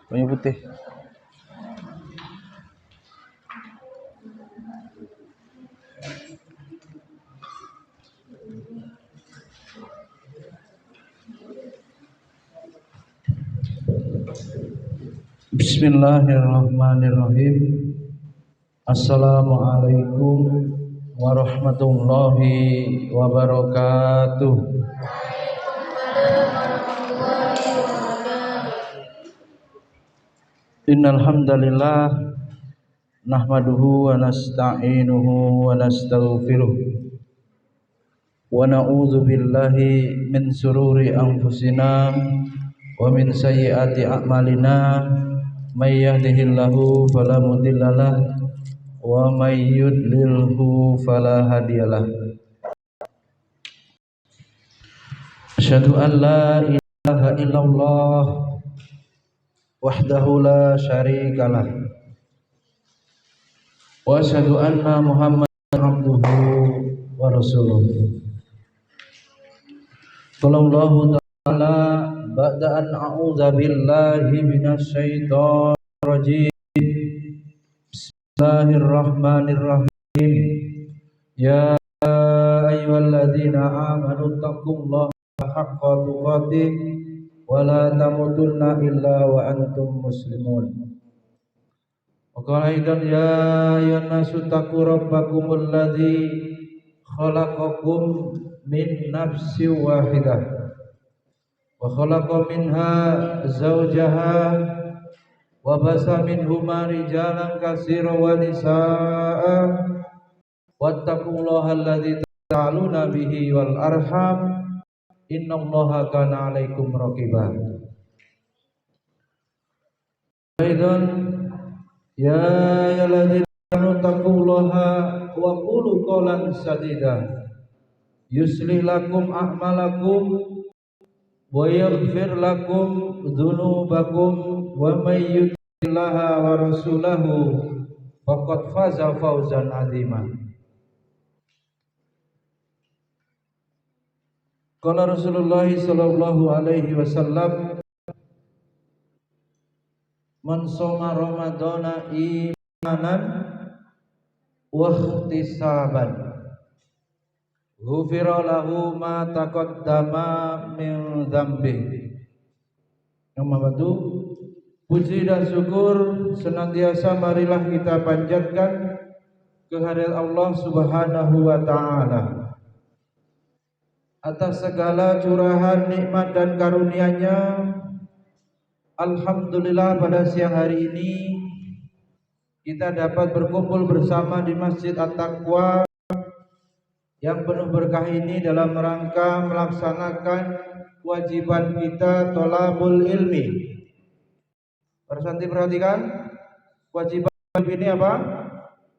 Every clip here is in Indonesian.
Banyu putih. Bismillahirrahmanirrahim. Assalamualaikum warahmatullahi wabarakatuh. Innal hamdalillah nahmaduhu wa nasta'inuhu wa nastaghfiruh wa na'udzu billahi min sururi anfusina wa min sayyiati a'malina may yahdihillahu fala mudhillalah wa may yudlilhu fala hadiyalah. Asyhadu an la ilaha illallah wahdahu la syarikalah wa asyhadu anna Muhammadan abduhu wa rasuluh. Sallallahu ta'ala ba'da an a'udza billahi minasy syaithanir rajim. Bismillahirrahmanirrahim. Ya ayyuhalladzina amanu taqullaha haqqa tuqatih wa la tamutunna illa wa antum muslimun. Wa qala aidan ya ayyuhan nasu taqu rabbakumul ladzi khalaqakum min nafsin wahidah wa khalaqa minha zawjaha wa basa minhuma rijalan katsiran wa nisaa'a wattaqullaha alladzi tasaaluna bihi wal arham innallaha kana 'alaikum raqiba. Aidan ya ayyuhalladzina amanu taqullaha wa qulu qawlan sadida yuslih lakum a'malakum wa yaghfir lakum dzunubakum wa may yuti'illaha wa rasulahu faqad faza fawzan 'azima. Qala Rasulullah sallallahu alaihi wasallam, man shoma ramadhana imanan wa ihtisaban ghufira lahu ma taqaddama min dzambi. Nama batu puji dan syukur senantiasa marilah kita panjatkan kehadirat Allah Subhanahu wa taala atas segala curahan nikmat dan karunia-Nya. Alhamdulillah pada siang hari ini kita dapat berkumpul bersama di Masjid At-Taqwa yang penuh berkah ini dalam rangka melaksanakan kewajiban kita thalabul ilmi. Para santri perhatikan, kewajiban ini apa?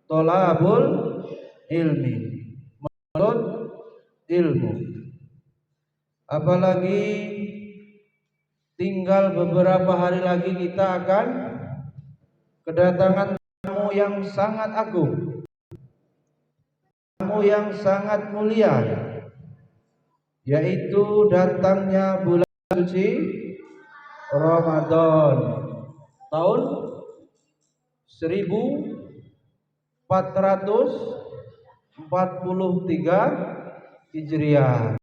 Thalabul ilmi, menuntut ilmu. Apalagi tinggal beberapa hari lagi kita akan kedatangan tamu yang sangat agung, tamu yang sangat mulia, yaitu datangnya bulan suci Ramadan tahun 1443 Hijriah.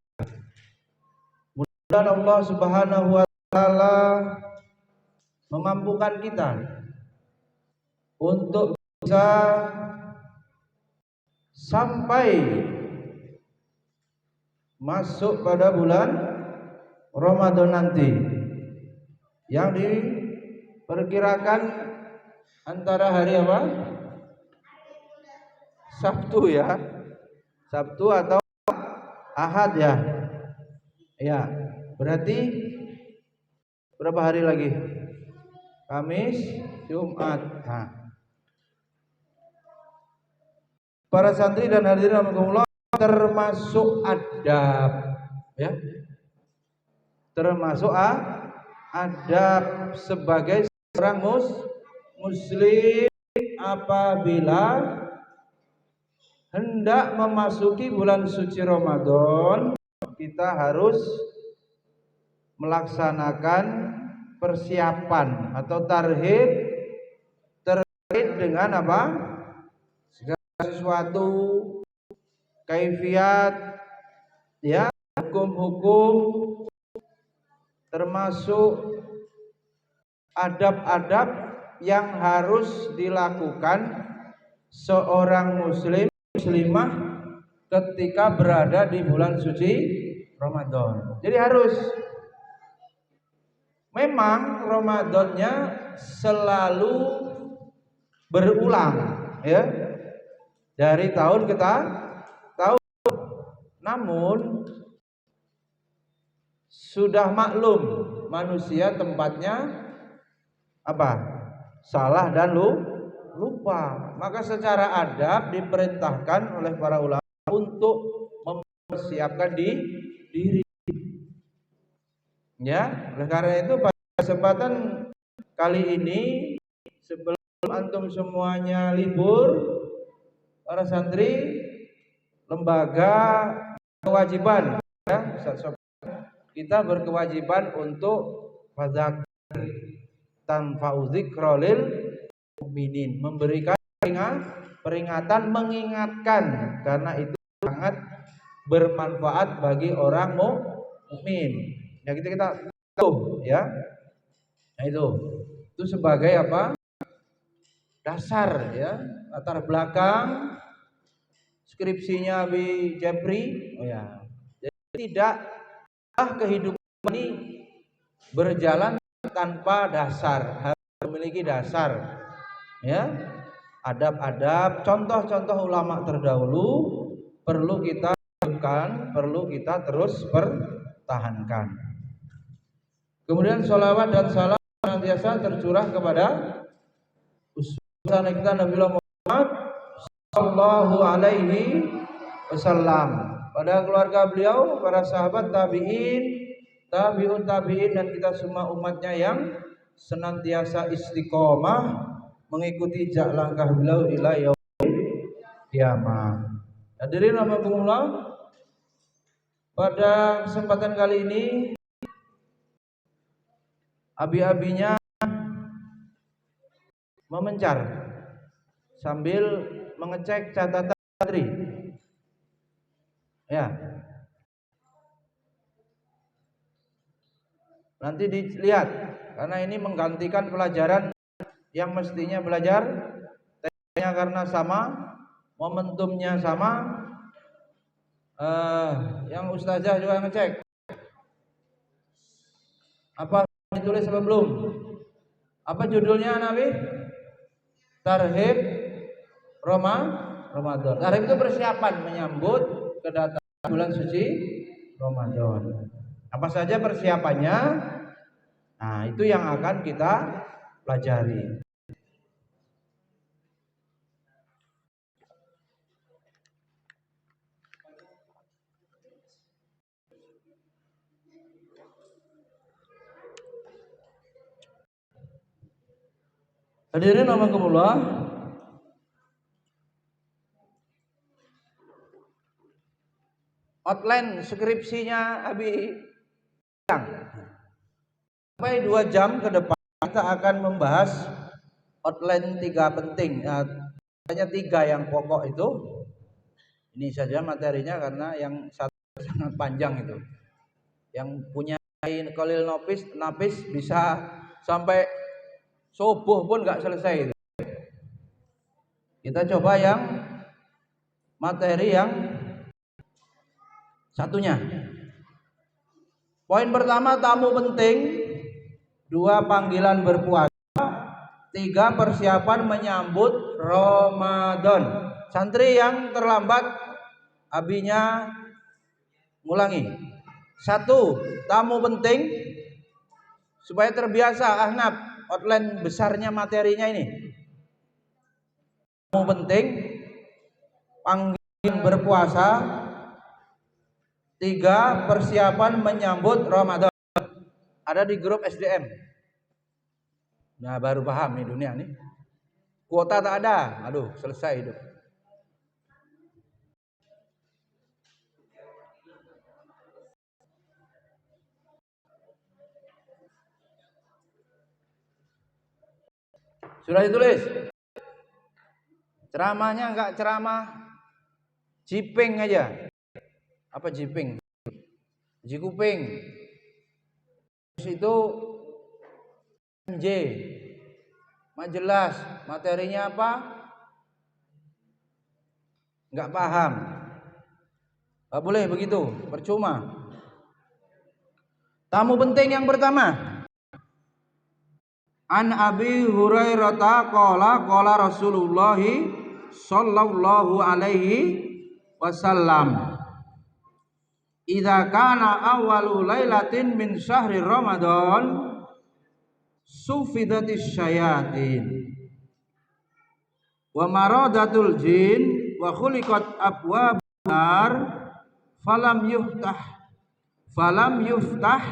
Mudah-mudahan Allah Subhanahu wa taala memampukan kita untuk bisa sampai masuk pada bulan Ramadan nanti yang diperkirakan antara hari apa? Sabtu ya. Sabtu atau Ahad ya. Ya, berarti berapa hari lagi? Kamis, Jumat. Nah. Para santri dan hadirin rahimakumullah, termasuk adab ya. Termasuk adab sebagai seorang muslim apabila hendak memasuki bulan suci Ramadan, kita harus melaksanakan persiapan atau tarhib terkait dengan apa? Segala sesuatu, kaifiat, ya, hukum-hukum, termasuk adab-adab yang harus dilakukan seorang muslim muslimah ketika berada di bulan suci Ramadan. Jadi harus, memang Ramadannya selalu berulang, ya, dari tahun ke tahun. Namun sudah maklum manusia tempatnya apa? Salah dan lupa. Maka secara adab diperintahkan oleh para ulama untuk mempersiapkan diri. Ya, oleh karena itu pada kesempatan kali ini sebelum antum semuanya libur, para santri lembaga kewajiban, ya, kita berkewajiban untuk fadzakir tanfa'u dzikra lil mukminin, memberikan peringatan, mengingatkan, karena itu sangat bermanfaat bagi orang mukmin. Ya kita tahu, ya. Nah, itu sebagai apa? Dasar, ya, latar belakang skripsinya Abi Jepri. Oh ya. Jadi tidaklah kehidupan ini berjalan tanpa dasar, harus memiliki dasar, ya. Adab-adab, contoh-contoh ulama terdahulu perlu kita lakukan, perlu kita terus pertahankan. Kemudian sholawat dan salam senantiasa tercurah kepada uswah kita Nabi Muhammad sallallahu alaihi wasallam, pada keluarga beliau, para sahabat, tabi'in, tabi'un tabi'in, dan kita semua umatnya yang senantiasa istiqomah mengikuti jejak langkah beliau ila yaumil qiyamah. Hadirin rahimakumullah, pada kesempatan kali ini abi-abinya memencar sambil mengecek catatan santri. Ya. Nanti dilihat, karena ini menggantikan pelajaran yang mestinya belajar temanya karena sama, momentumnya sama. Yang ustazah juga ngecek apa ditulis apa belum? Apa judulnya Nabi? Tarhib Ramadan. Tarhib itu persiapan menyambut kedatangan bulan suci Ramadan. Apa saja persiapannya? Nah, itu yang akan kita pelajari. Hadirin rahimakumullah, outline skripsinya Abi sampai 2 jam ke depan kita akan membahas outline 3 penting. Hanya 3 yang pokok itu. Ini saja materinya karena yang satu sangat panjang itu. Yang punya Khalil Nafis bisa sampai subuh pun nggak selesai itu. Kita coba yang materi yang satunya. Poin pertama, tamu penting. 2, panggilan berpuasa. 3, persiapan menyambut Ramadan. Santri yang terlambat, abinya ngulangi. 1, tamu penting, supaya terbiasa Ahnaf outline besarnya materinya ini. Tamu penting, panggilan berpuasa. 3, persiapan menyambut Ramadan. Ada di grup SDM. Nah, baru paham nih dunia nih. Kuota tak ada. Aduh, selesai hidup. Sudah ditulis? Ceramahnya enggak ceramah jiping aja. Apa jiping? Jikuping. Itu J. Mak jelas materinya apa? Enggak paham. Enggak boleh begitu, percuma. Tamu penting yang pertama. An Abi Hurairah qala Rasulullah sallallahu alaihi wasallam, idza kana awwalu lailatin min syahri Ramadan sufidatis syayatin wa maradatul jin wa khuliqat abwabun nar falam yuftah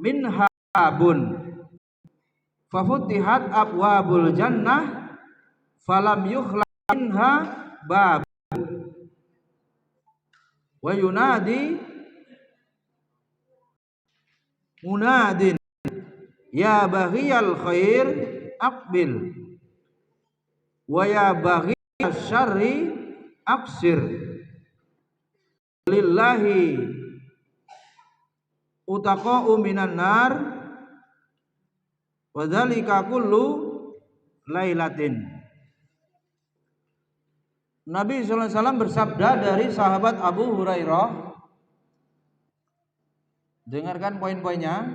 minha babun fafutihat abwabul jannah falam yukhlaq minha bab wa yunadi munadin ya baghiyal khair aqbil wa ya baghiyal syarri aqsir lillahi utaqa'u minan nar wa dzalika kullu lailatin. Nabi sallallahu alaihi wasallam bersabda dari sahabat Abu Hurairah. Dengarkan poin-poinnya.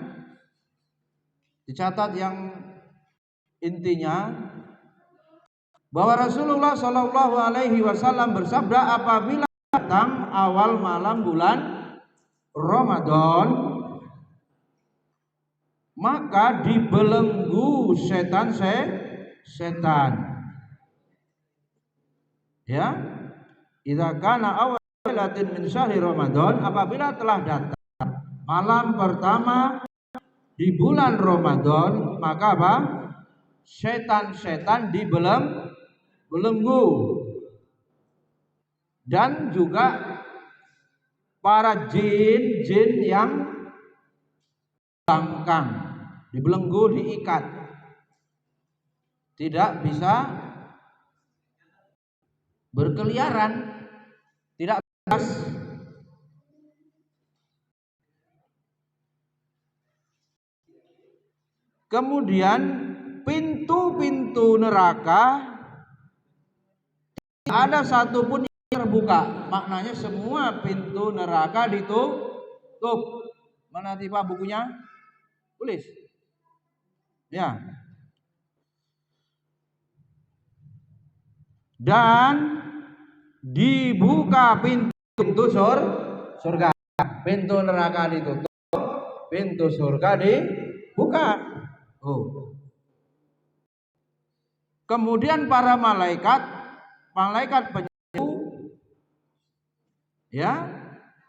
Dicatat yang intinya, bahwa Rasulullah sallallahu alaihi wasallam bersabda, apabila datang awal malam bulan Ramadan, maka dibelenggu setan. Ya, idza kana awal lailatin min syahri Ramadan, apabila telah datang malam pertama di bulan Ramadan, maka apa? Setan-setan dibelenggu, dan juga para jin-jin yang bangkang, dibelenggu, diikat, tidak bisa berkeliaran, tidak bebas. Kemudian pintu-pintu neraka tidak ada satupun yang terbuka. Maknanya semua pintu neraka ditutup. Mana tipe bukunya? Tulis. Ya. Dan dibuka pintu surga. Pintu neraka ditutup, pintu surga dibuka. Kemudian para malaikat penyeru, ya,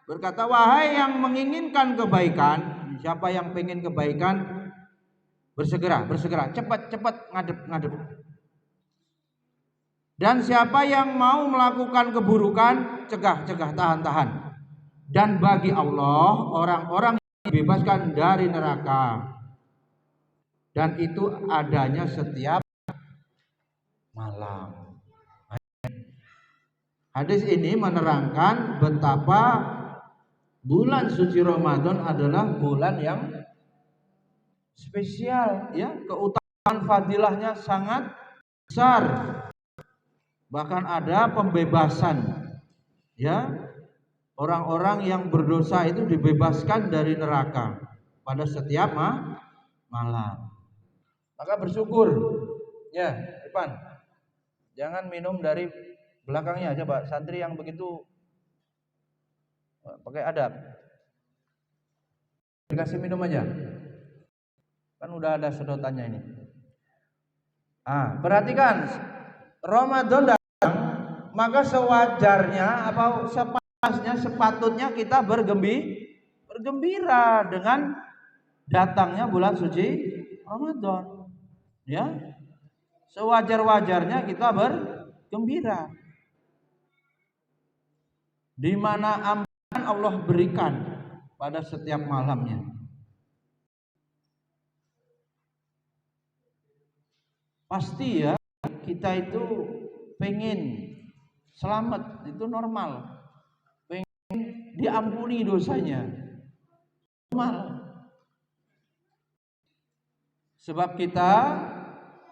berkata, wahai yang menginginkan kebaikan, siapa yang pengen kebaikan, bersegera, cepat ngadep. Dan siapa yang mau melakukan keburukan, cegah, tahan. Dan bagi Allah orang-orang yang dibebaskan dari neraka, dan itu adanya setiap malam. Hadis ini menerangkan betapa bulan suci Ramadan adalah bulan yang spesial, ya, keutamaan fadilahnya sangat besar. Bahkan ada pembebasan, ya, orang-orang yang berdosa itu dibebaskan dari neraka pada setiap malam. Maka bersyukur, ya, Ipan. Jangan minum dari belakangnya aja, Pak. Santri yang begitu pakai adab. Dikasih minum aja. Kan udah ada sedotannya ini. Perhatikan, Ramadan datang, maka sewajarnya apa sepatutnya kita bergembira dengan datangnya bulan suci Ramadan. Ya, sewajar-wajarnya kita bergembira, di mana ampunan Allah berikan pada setiap malamnya. Pasti ya, kita itu pengen selamat, itu normal. Pengen diampuni dosanya, normal. Sebab kita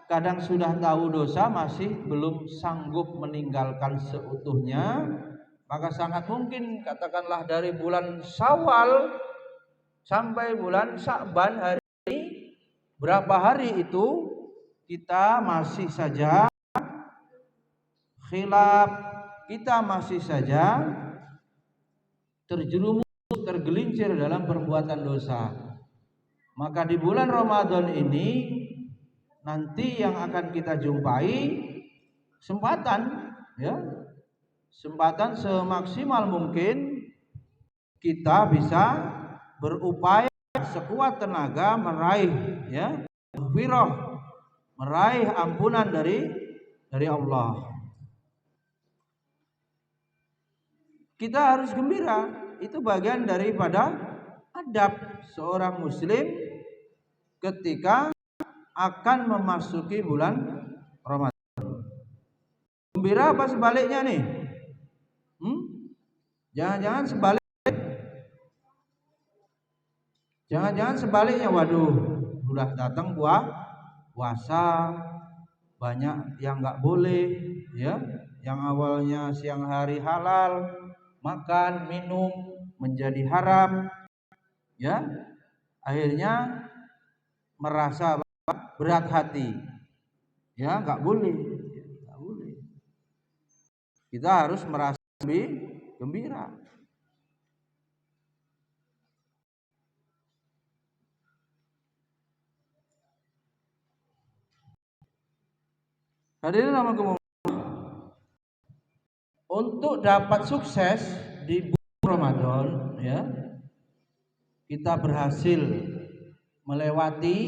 kadang sudah tahu dosa masih belum sanggup meninggalkan seutuhnya, maka sangat mungkin katakanlah dari bulan Syawal sampai bulan Sya'ban hari ini, berapa hari itu kita masih saja khilaf, kita masih saja terjerumus, tergelincir dalam perbuatan dosa. Maka di bulan Ramadan ini nanti yang akan kita jumpai kesempatan, ya, kesempatan semaksimal mungkin kita bisa berupaya sekuat tenaga meraih, ya, maghfirah, meraih ampunan dari Allah. Kita harus gembira, itu bagian daripada adab seorang muslim ketika akan memasuki bulan Ramadan. Gembira apa sebaliknya nih? Jangan-jangan sebalik. Jangan-jangan sebaliknya, waduh, sudah datang puasa, banyak yang nggak boleh, ya. Yang awalnya siang hari halal, makan, minum menjadi haram, ya. Akhirnya merasa berat hati, ya, nggak boleh, nggak boleh. Kita harus merasa gembira. Hadirin rahmatullah, untuk dapat sukses di bulan Ramadan, ya, kita berhasil melewati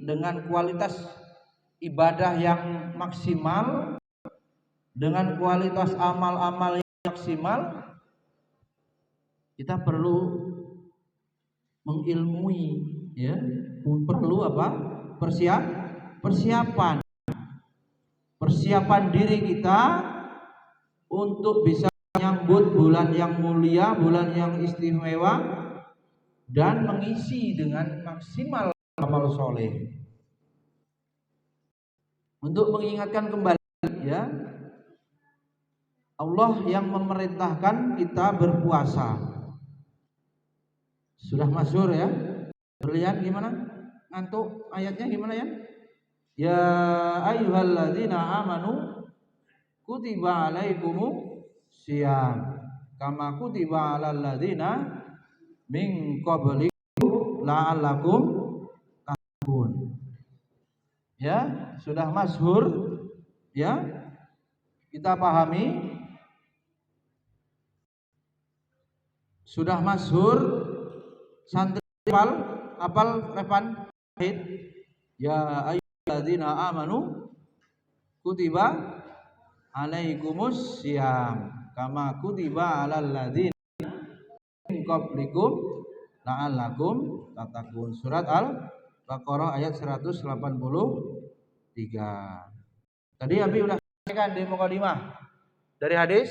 dengan kualitas ibadah yang maksimal, dengan kualitas amal-amal yang maksimal, kita perlu mengilmui, ya, perlu apa? Persiapan diri kita untuk bisa menyambut bulan yang mulia, bulan yang istimewa, dan mengisi dengan maksimal amal soleh. Untuk mengingatkan kembali, ya, Allah yang memerintahkan kita berpuasa. Sudah masyhur, ya. Berlian gimana? Ngantuk ayatnya gimana, ya? Ya ayyuhalladzina amanu kutiba alaikumus syiyam kama kutiba alal ladzina min qablikum la'allakum tattaqun. Ya, sudah masyhur, ya. Kita pahami. Sudah masyhur, santri apal Revan ya ayyuhalladzina amanu kutiba alaikumus syiyam kama kutiba alal ladzina min qablikum la'allakum tattaqun. Surat Al-Baqarah ayat 183. Tadi Abi udah sampaikan di mukadimah dari hadis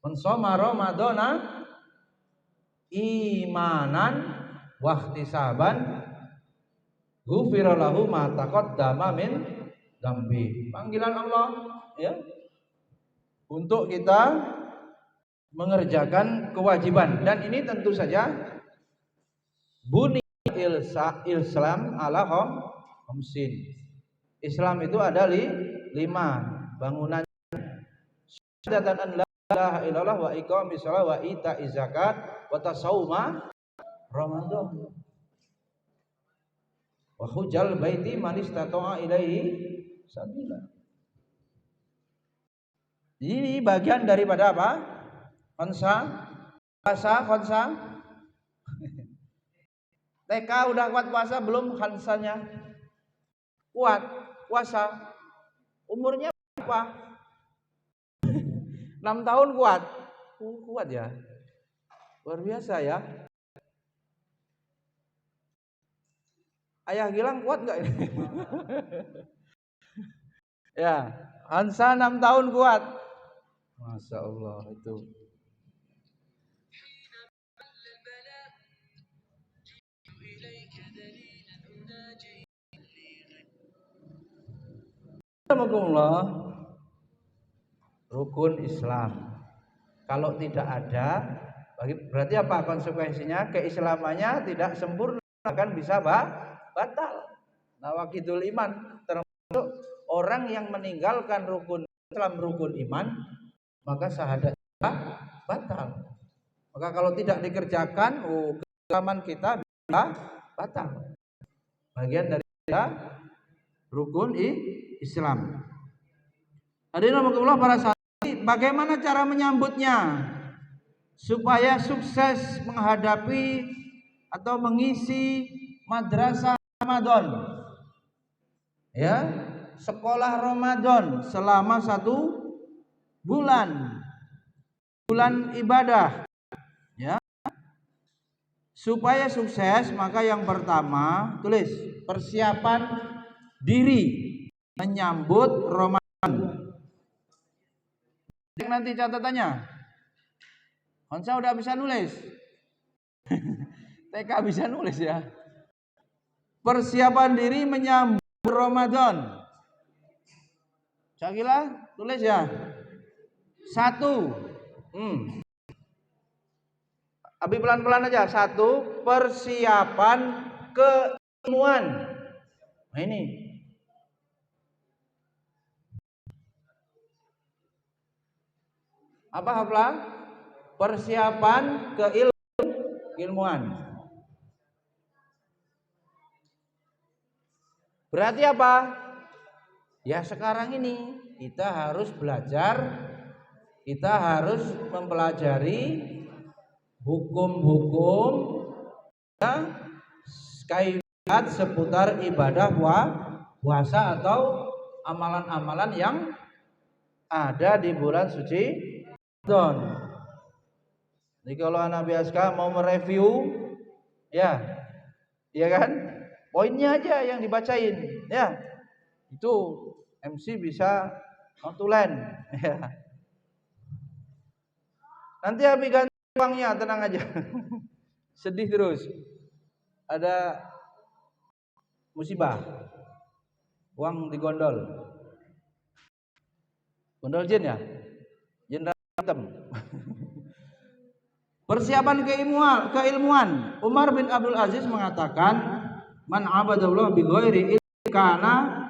man shoma ramadhana imanan wahtisaban ghufira lahu ma taqaddama min dzambi. Panggilan Allah, ya, untuk kita mengerjakan kewajiban, dan ini tentu saja bunyi Islam ala khamsin. Islam itu ada 5 bangunan: syahadatan an la ilaha illallah wa iqamis shalah wa ita'iz zakat wa tasawuma Ramadan wa hujjal baiti man istata'a ilaihi sabila. Ini bagian daripada apa? Khansa. TK udah kuat puasa belum? Khansanya kuat puasa. Umurnya berapa? 6 tahun kuat. Kuat ya. Luar biasa ya. Ayah Gilang kuat enggak ini? Ya, Hansa 6 tahun kuat. Masya Allah itu. Alhamdulillah, rukun Islam. Kalau tidak ada, berarti apa konsekuensinya? Keislamannya tidak sempurna, akan bisa batal. Nawaqidul iman, termasuk orang yang meninggalkan rukun Islam, rukun iman, maka syahadat batal. Maka kalau tidak dikerjakan, keislaman kita bisa batal. Bagian dari rukun Islam. Hadirin rahimakumullah para santri, bagaimana cara menyambutnya supaya sukses menghadapi atau mengisi madrasah Ramadan? Ya, sekolah Ramadan selama 1 bulan ibadah. Ya, supaya sukses maka yang pertama tulis persiapan diri menyambut Ramadan. Nanti catatannya, Onsa udah bisa nulis. TK bisa nulis ya. Persiapan diri menyambut Ramadan. Syakila tulis ya. 1. Abi pelan-pelan aja. 1. Persiapan keilmuan. Nah ini. Apa hafla? Persiapan keilmuan. Berarti apa? Ya sekarang ini kita harus belajar, kita harus mempelajari hukum-hukum ya, kaidah seputar ibadah puasa atau amalan-amalan yang ada di bulan suci Ramadan. Jadi kalau anak BSK mau mereview, ya kan, poinnya aja yang dibacain, ya itu MC bisa notulen, ya. Nanti Abi ganti uangnya, tenang aja. Sedih terus, ada musibah, uang digondol, gondol jin ya, jin hitam. Persiapan keilmuan. Umar bin Abdul Aziz mengatakan, man abadallah bi ghairi ilmi kana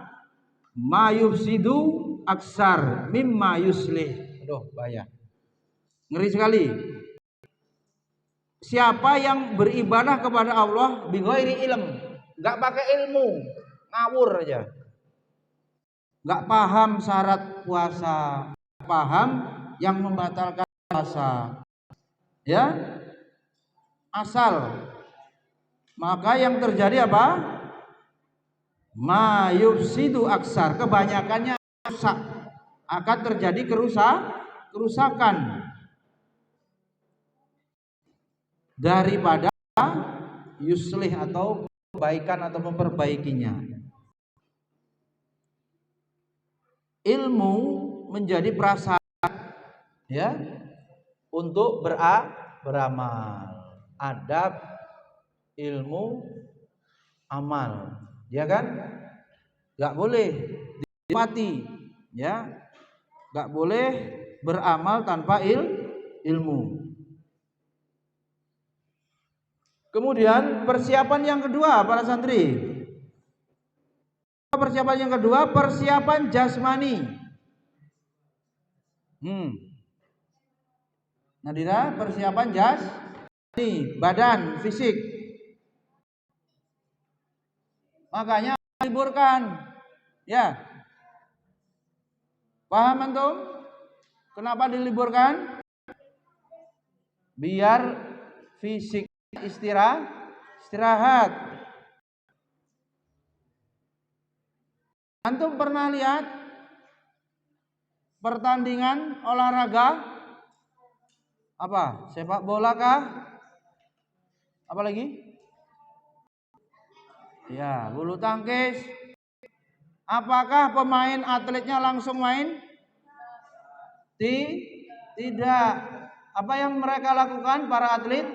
ma yufsidu aksar mimma yuslih. Aduh, bahaya. Ngeri sekali. Siapa yang beribadah kepada Allah bi ghairi ilm, enggak pakai ilmu, ngawur aja. Enggak paham syarat puasa, paham yang membatalkan puasa. Ya, asal, maka yang terjadi apa? Ma yufsidu aksar, kebanyakannya rusak, akan terjadi kerusakan daripada yuslih atau kebaikan atau memperbaikinya. Ilmu menjadi prasyarat ya untuk beramal. Adab, ilmu, amal, ya kan? Gak boleh dimati, ya. Gak boleh beramal tanpa ilmu. Kemudian persiapan yang kedua para santri. Persiapan yang kedua, persiapan jasmani. Nadira, persiapan jasmani, badan, fisik. Makanya liburkan. Ya. Paham antum? Kenapa diliburkan? Biar fisik istirahat. Antum pernah lihat pertandingan olahraga? Apa? Sepak bola kah? Apa lagi? Ya, bulu tangkis. Apakah pemain atletnya langsung main? Tidak. Apa yang mereka lakukan para atlet?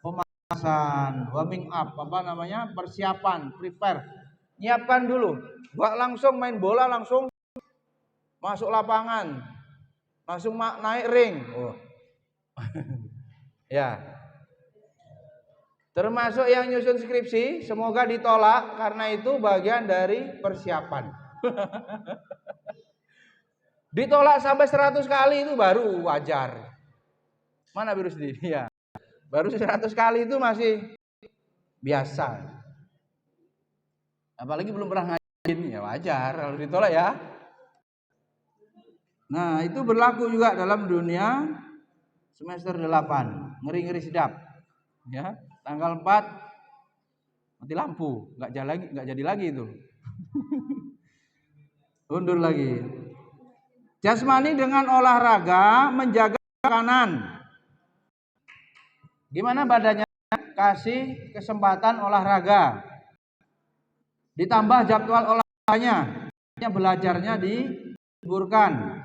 Pemanasan, warming up, persiapan, prepare. Nyiapkan dulu. Gak langsung main bola, langsung masuk lapangan, langsung naik ring. Oh. Ya. Termasuk yang nyusun skripsi, semoga ditolak karena itu bagian dari persiapan. Ditolak sampai 100 kali itu baru wajar. Mana virus di? Ya. Baru 100 kali itu masih biasa. Apalagi belum pernah ngajarin, ya wajar kalau ditolak ya. Nah, itu berlaku juga dalam dunia semester 8. Ngeri-ngeri sedap. Ya, tanggal 4 mati lampu, nggak jadi lagi itu. Undur lagi. Jasmani dengan olahraga menjaga makanan. Gimana badannya? Kasih kesempatan olahraga. Ditambah jadwal olahraganya. Belajarnya diliburkan.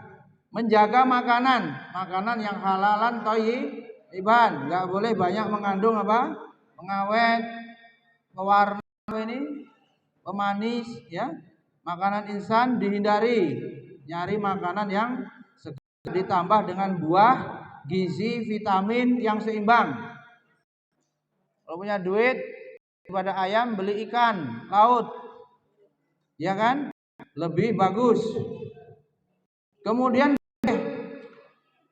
Menjaga makanan yang halalan thayyiban. Enggak boleh banyak mengandung pengawet, pewarna pemanis ya. Makanan instan dihindari. Nyari makanan yang segar ditambah dengan buah, gizi, vitamin yang seimbang. Kalau punya duit daripada ayam beli ikan laut. Ya kan? Lebih bagus. Kemudian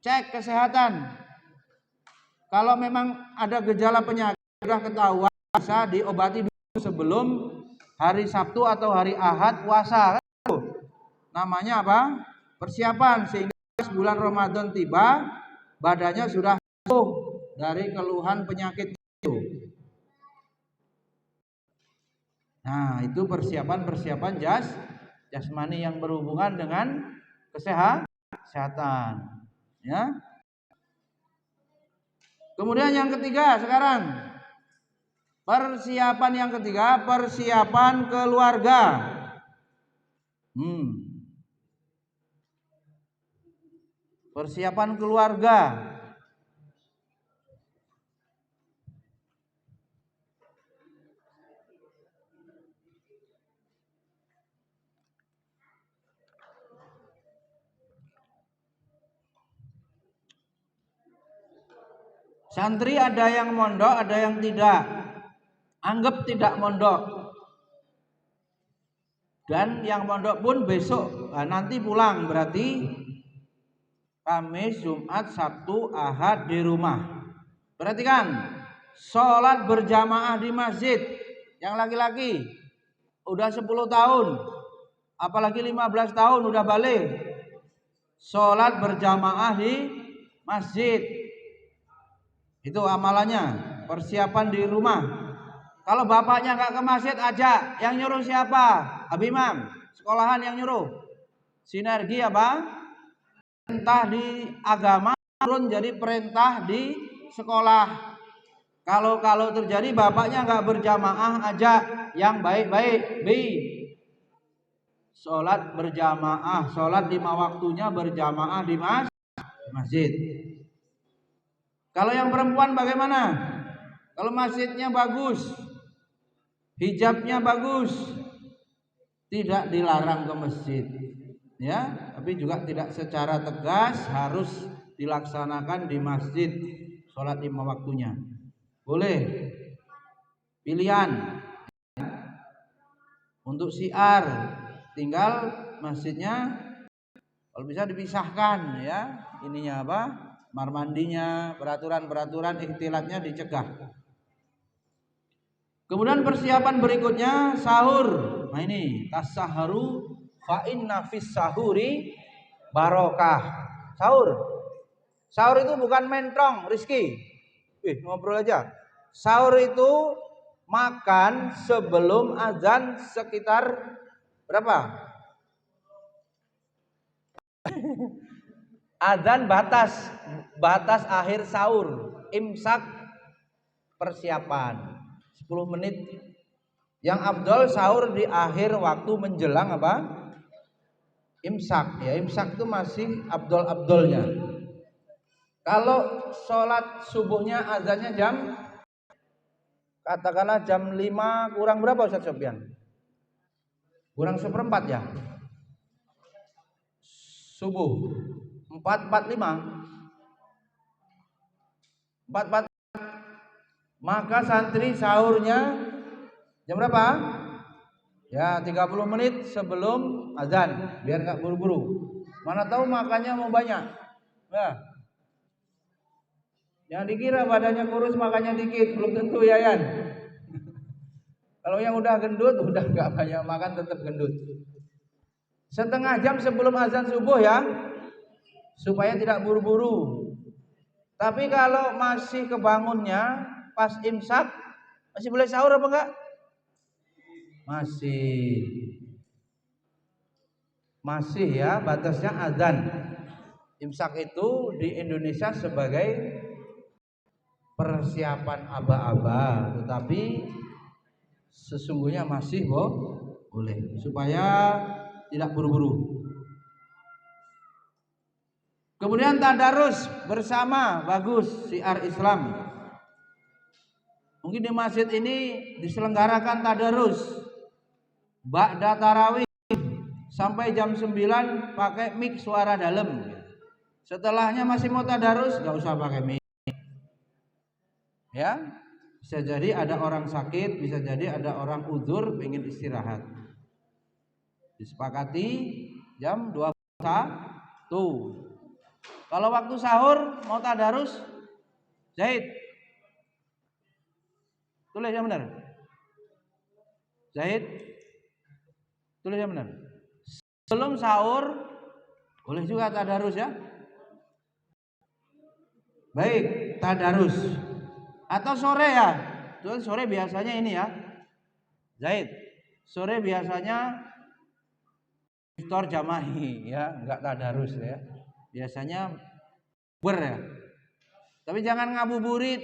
cek kesehatan. Kalau memang ada gejala penyakit sudah ketahuan, bisa diobati dulu sebelum hari Sabtu atau hari Ahad puasa. Namanya apa? Persiapan sehingga bulan Ramadan tiba badannya sudah sembuh dari keluhan penyakit itu. Nah, itu persiapan jasmani yang berhubungan dengan kesehatan. Ya. Kemudian yang ketiga sekarang. Persiapan yang ketiga, persiapan keluarga. Persiapan keluarga. Santri ada yang mondok, ada yang tidak. Anggap tidak mondok. Dan yang mondok pun besok, nanti pulang, berarti Kamis, Jumat, Sabtu, Ahad di rumah. Perhatikan, sholat berjamaah di masjid. Yang laki-laki udah 10 tahun, apalagi 15 tahun udah balik. Sholat berjamaah di masjid. Itu amalannya, persiapan di rumah. Kalau bapaknya nggak ke masjid aja, yang nyuruh siapa? Abimam, sekolahan yang nyuruh. Sinergi apa? Perintah di agama turun jadi perintah di sekolah. Kalau terjadi bapaknya nggak berjamaah aja, yang baik-baik. Sholat berjamaah, sholat 5 waktunya berjamaah di masjid. Kalau yang perempuan bagaimana? Kalau masjidnya bagus, hijabnya bagus, tidak dilarang ke masjid, ya, tapi juga tidak secara tegas harus dilaksanakan di masjid sholat 5 waktunya. Boleh, pilihan. Untuk syiar, tinggal masjidnya kalau bisa dipisahkan, ya, ininya apa? Kamar mandinya, peraturan ikhtilatnya dicegah. Kemudian persiapan berikutnya sahur. Nah ini tasahharu fa inna fis sahuri barokah. Sahur itu bukan mentong, Rizky. Ngobrol aja. Sahur itu makan sebelum azan sekitar berapa? Azan batas akhir sahur, imsak persiapan 10 menit Yang afdol sahur di akhir waktu menjelang apa? Imsak. Ya, imsak itu masih afdol-afdolnya. Kalau sholat subuhnya azannya jam, katakanlah jam 5 kurang berapa Ustaz Sofyan? Kurang seperempat ya? Subuh 4.45, 4.45, maka santri sahurnya jam berapa? Ya 30 menit sebelum azan, biar nggak buru-buru. Mana tahu makannya mau banyak. Nah, yang dikira badannya kurus makannya dikit, belum tentu ya Yan. Kalau yang udah gendut, udah nggak banyak makan tetap gendut. Setengah jam sebelum azan subuh ya, supaya tidak buru-buru. Tapi kalau masih kebangunnya pas imsak, masih boleh sahur apa enggak? Masih ya, batasnya azan. Imsak itu di Indonesia sebagai persiapan aba-aba, tetapi sesungguhnya masih boleh, supaya tidak buru-buru. Kemudian tadarus bersama, bagus, syiar Islam. Mungkin di masjid ini diselenggarakan tadarus ba'da tarawih sampai jam 9 pakai mic suara dalam. Setelahnya masih mau tadarus, gak usah pakai mic. Ya, bisa jadi ada orang sakit, bisa jadi ada orang udzur pengen istirahat. Disepakati jam 21. Kalau waktu sahur mau tadarus, Zaid, tulis yang benar. Zaid, tulis yang benar. Sebelum sahur boleh juga tadarus ya. Baik, tadarus. Atau sore ya. Tuh sore biasanya ini ya. Zaid, sore biasanya iftar jamahi ya, enggak tadarus ya. Biasanya ber ya. Tapi jangan ngabuburit,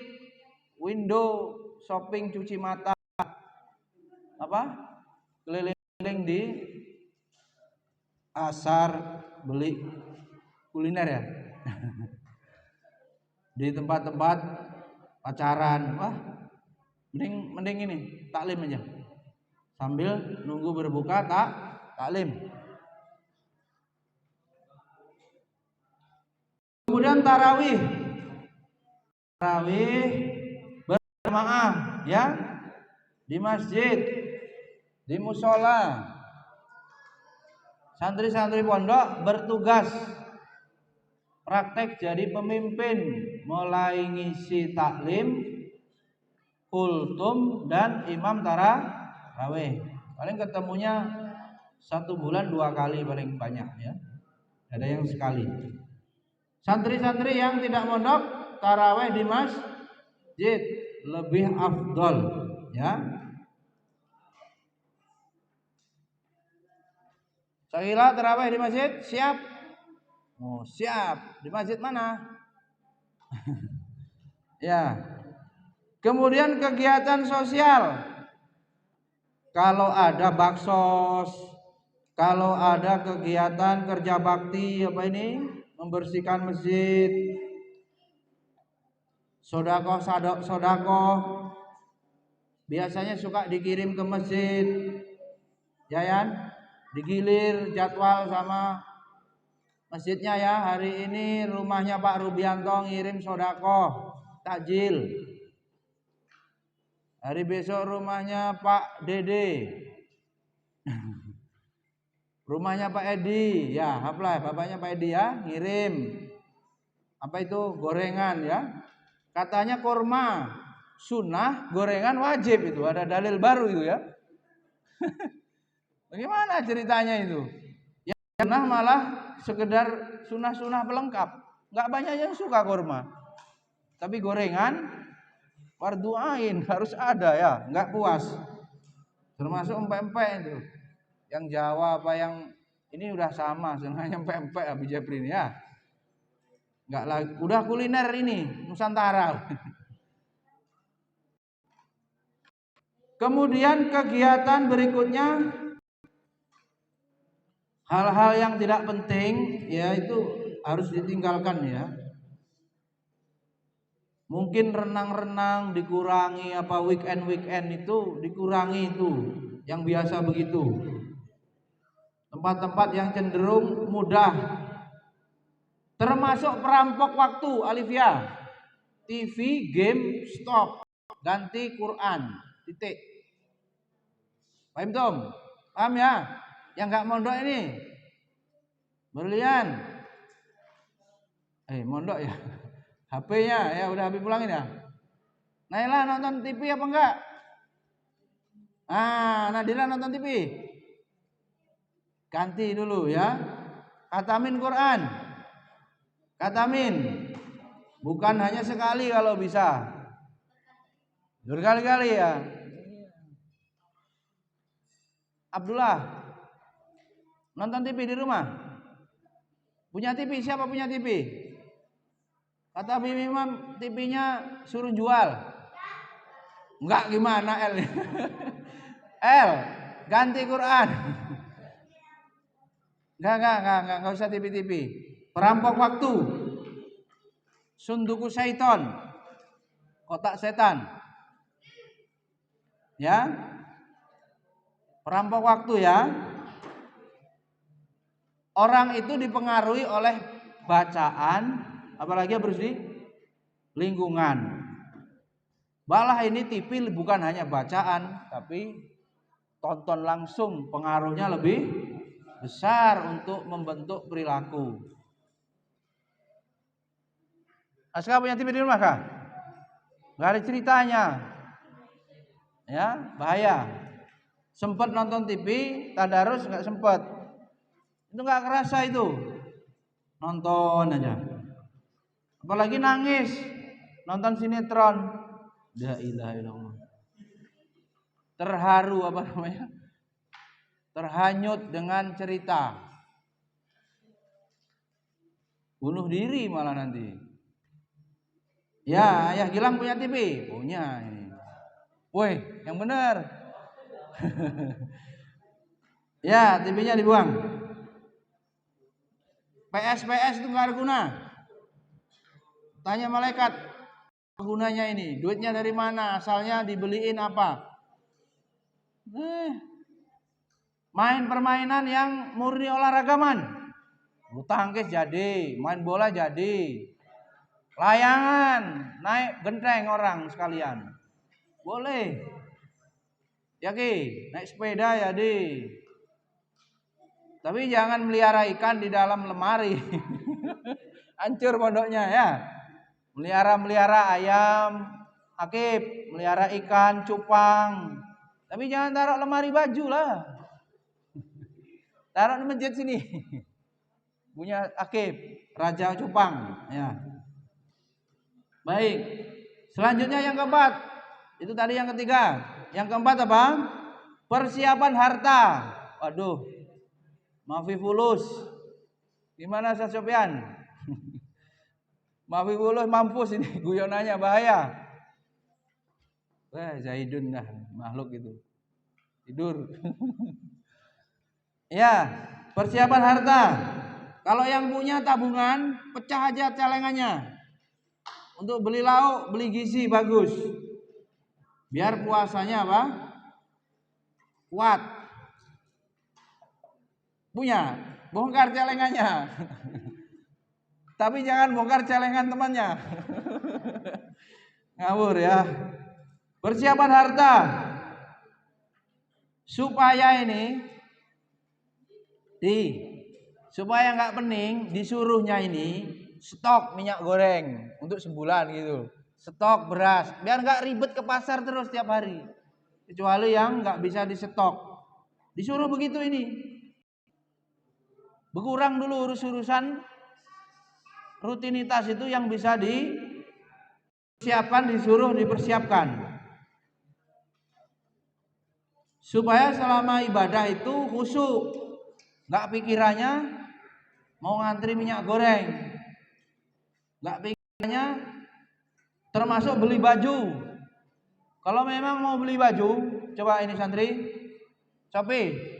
window shopping, cuci mata, apa? Keliling-keliling di pasar beli kuliner ya. Di tempat-tempat pacaran, wah, mending ini taklim aja. Sambil nunggu berbuka taklim. Kemudian tarawih berjamaah ya, di masjid, di musola. Santri-santri pondok bertugas praktek jadi pemimpin, mulai ngisi taklim, kultum, dan imam tarawih. Paling ketemunya 1 bulan 2 kali paling banyak ya. Ada yang sekali. Santri-santri yang tidak mondok tarawih di masjid lebih afdol ya. Sakila tarawih di masjid siap? Oh, siap. Di masjid mana? Ya. Kemudian kegiatan sosial. Kalau ada baksos, kalau ada kegiatan kerja bakti apa ini, membersihkan masjid, sodakoh, biasanya suka dikirim ke masjid, ya Yan, digilir jadwal sama masjidnya ya. Hari ini rumahnya Pak Rubianto ngirim sodakoh takjil. Hari besok rumahnya Pak Dede, rumahnya Pak Edi, ya haflah bapaknya Pak Edi ya, ngirim apa itu gorengan ya. Katanya kurma sunnah, gorengan wajib, itu ada dalil baru itu ya. Bagaimana ceritanya itu? Yang sunnah malah sekedar sunnah-sunnah pelengkap, nggak banyak yang suka kurma. Tapi gorengan fardu ain harus ada ya, nggak puas. Termasuk empek-empek itu. Yang Jawa apa yang ini udah sama, sebenarnya empek-empek Abi Jeprin ya. Nggak lagi, udah kuliner ini Nusantara. Kemudian kegiatan berikutnya, hal-hal yang tidak penting ya itu harus ditinggalkan ya. Mungkin renang-renang dikurangi, apa weekend itu dikurangi itu, yang biasa begitu. Tempat-tempat yang cenderung mudah, termasuk perampok waktu, Alivia. TV, game, stop, ganti Quran, titik. Paham Tom? Paham ya? Yang nggak mondok ini, Berlian. Mondok ya. HP-nya ya udah habis pulangin ya. Naila nonton TV apa enggak? Nadira nonton TV. Ganti dulu ya. Katamin Quran. Katamin. Bukan hanya sekali kalau bisa. Berkali-kali ya. Abdullah. Nonton TV di rumah. Punya TV, siapa punya TV? Kata Bim Imam, TV-nya suruh jual. Enggak, gimana El? El, ganti Quran. Enggak usah TV. Perampok waktu. Sunduku syaiton. Kotak setan. Ya. Perampok waktu ya. Orang itu dipengaruhi oleh bacaan, apalagi harus di lingkungan. Malah ini TV bukan hanya bacaan, tapi tonton langsung, pengaruhnya lebih besar untuk membentuk perilaku. Aska punya TV di rumah kah? Gak ada ceritanya. Ya, bahaya. Sempat nonton TV, tadarus nggak sempat. Itu nggak kerasa itu. Nonton aja. Apalagi nangis, nonton sinetron. La ilaha illallah. Terharu apa namanya? Terhanyut dengan cerita. Bunuh diri malah nanti. Ya, Ayah Gilang punya TV? Punya ini. Woi, yang benar. Ya, TV-nya dibuang. PS itu nggak ada guna. Tanya malaikat, gunanya ini, duitnya dari mana, asalnya dibeliin apa? Main permainan yang murni olahragaman, bulu tangkis jadi, main bola jadi, layangan, naik genteng orang sekalian, boleh. Naik sepeda jadi. Tapi jangan melihara ikan di dalam lemari. Hancur pondoknya ya. Melihara ayam, akib, melihara ikan, cupang. Tapi jangan taruh lemari baju lah. Taruh di masjid sini. Punya akib, raja cupang. Ya. Baik. Selanjutnya yang keempat. Itu tadi yang ketiga. Yang keempat apa? Persiapan harta. Waduh. Mafifulus. Gimana Ustaz Sofyan? Mafifulus mampus ini guyonannya bahaya. Zaidun lah makhluk itu. Tidur. Ya, persiapan harta. Kalau yang punya tabungan, pecah aja celengannya. Untuk beli lauk, beli gizi bagus. Biar puasanya apa? Kuat. Punya, bongkar celengannya. Tapi jangan bongkar celengan temannya. Ngawur ya. Persiapan harta. Supaya ini supaya nggak pening, disuruhnya ini stok minyak goreng untuk sebulan gitu. Stok beras, biar nggak ribet ke pasar terus tiap hari. Kecuali yang nggak bisa disetok. Disuruh begitu ini. Berkurang dulu urus-urusan rutinitas itu yang bisa disiapkan, disuruh dipersiapkan. Supaya selama ibadah itu khusyuk, nggak pikirannya mau ngantri minyak goreng, nggak pikirannya termasuk beli baju. Kalau memang mau beli baju, Coba ini santri. Sopi.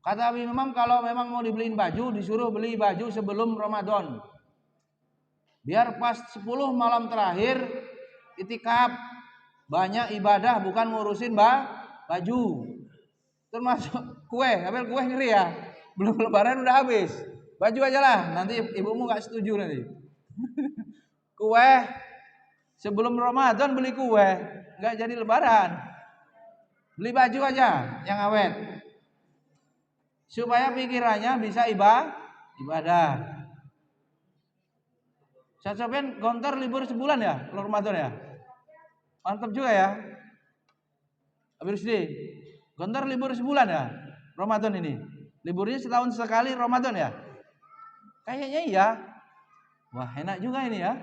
Kata Habib Imam kalau memang mau dibeliin baju, disuruh beli baju sebelum Ramadan. Biar pas 10 malam terakhir itikaf, banyak ibadah bukan ngurusin baju. Termasuk kue, Abel kue ngeri ya. Belum lebaran udah habis. Baju aja lah, nanti ibumu gak setuju nanti. Kue sebelum Ramadan beli kue, gak jadi lebaran. Beli baju aja yang awet. Supaya pikirannya bisa ibadah. Ustaz Sofyan Gontor libur sebulan ya, kalau Ramadan ya. Mantap juga ya. Habis ini Gontor libur sebulan ya, Ramadan ini. Liburnya setahun sekali Ramadan ya. Kayaknya iya. Wah enak juga ini ya.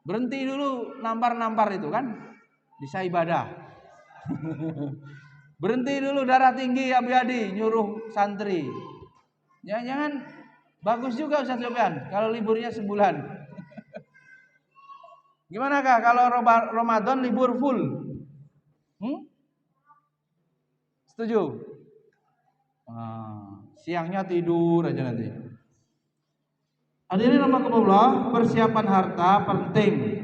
Berhenti dulu nampar-nampar itu kan, bisa ibadah. Berhenti dulu darah tinggi Abiyadi nyuruh santri. Jangan-jangan bagus juga Ustaz Sofyan kalau liburnya sebulan. Gimana kah kalau Ramadan libur full? Setuju? Siangnya tidur aja nanti. Hadirin rahimakumullah, persiapan harta penting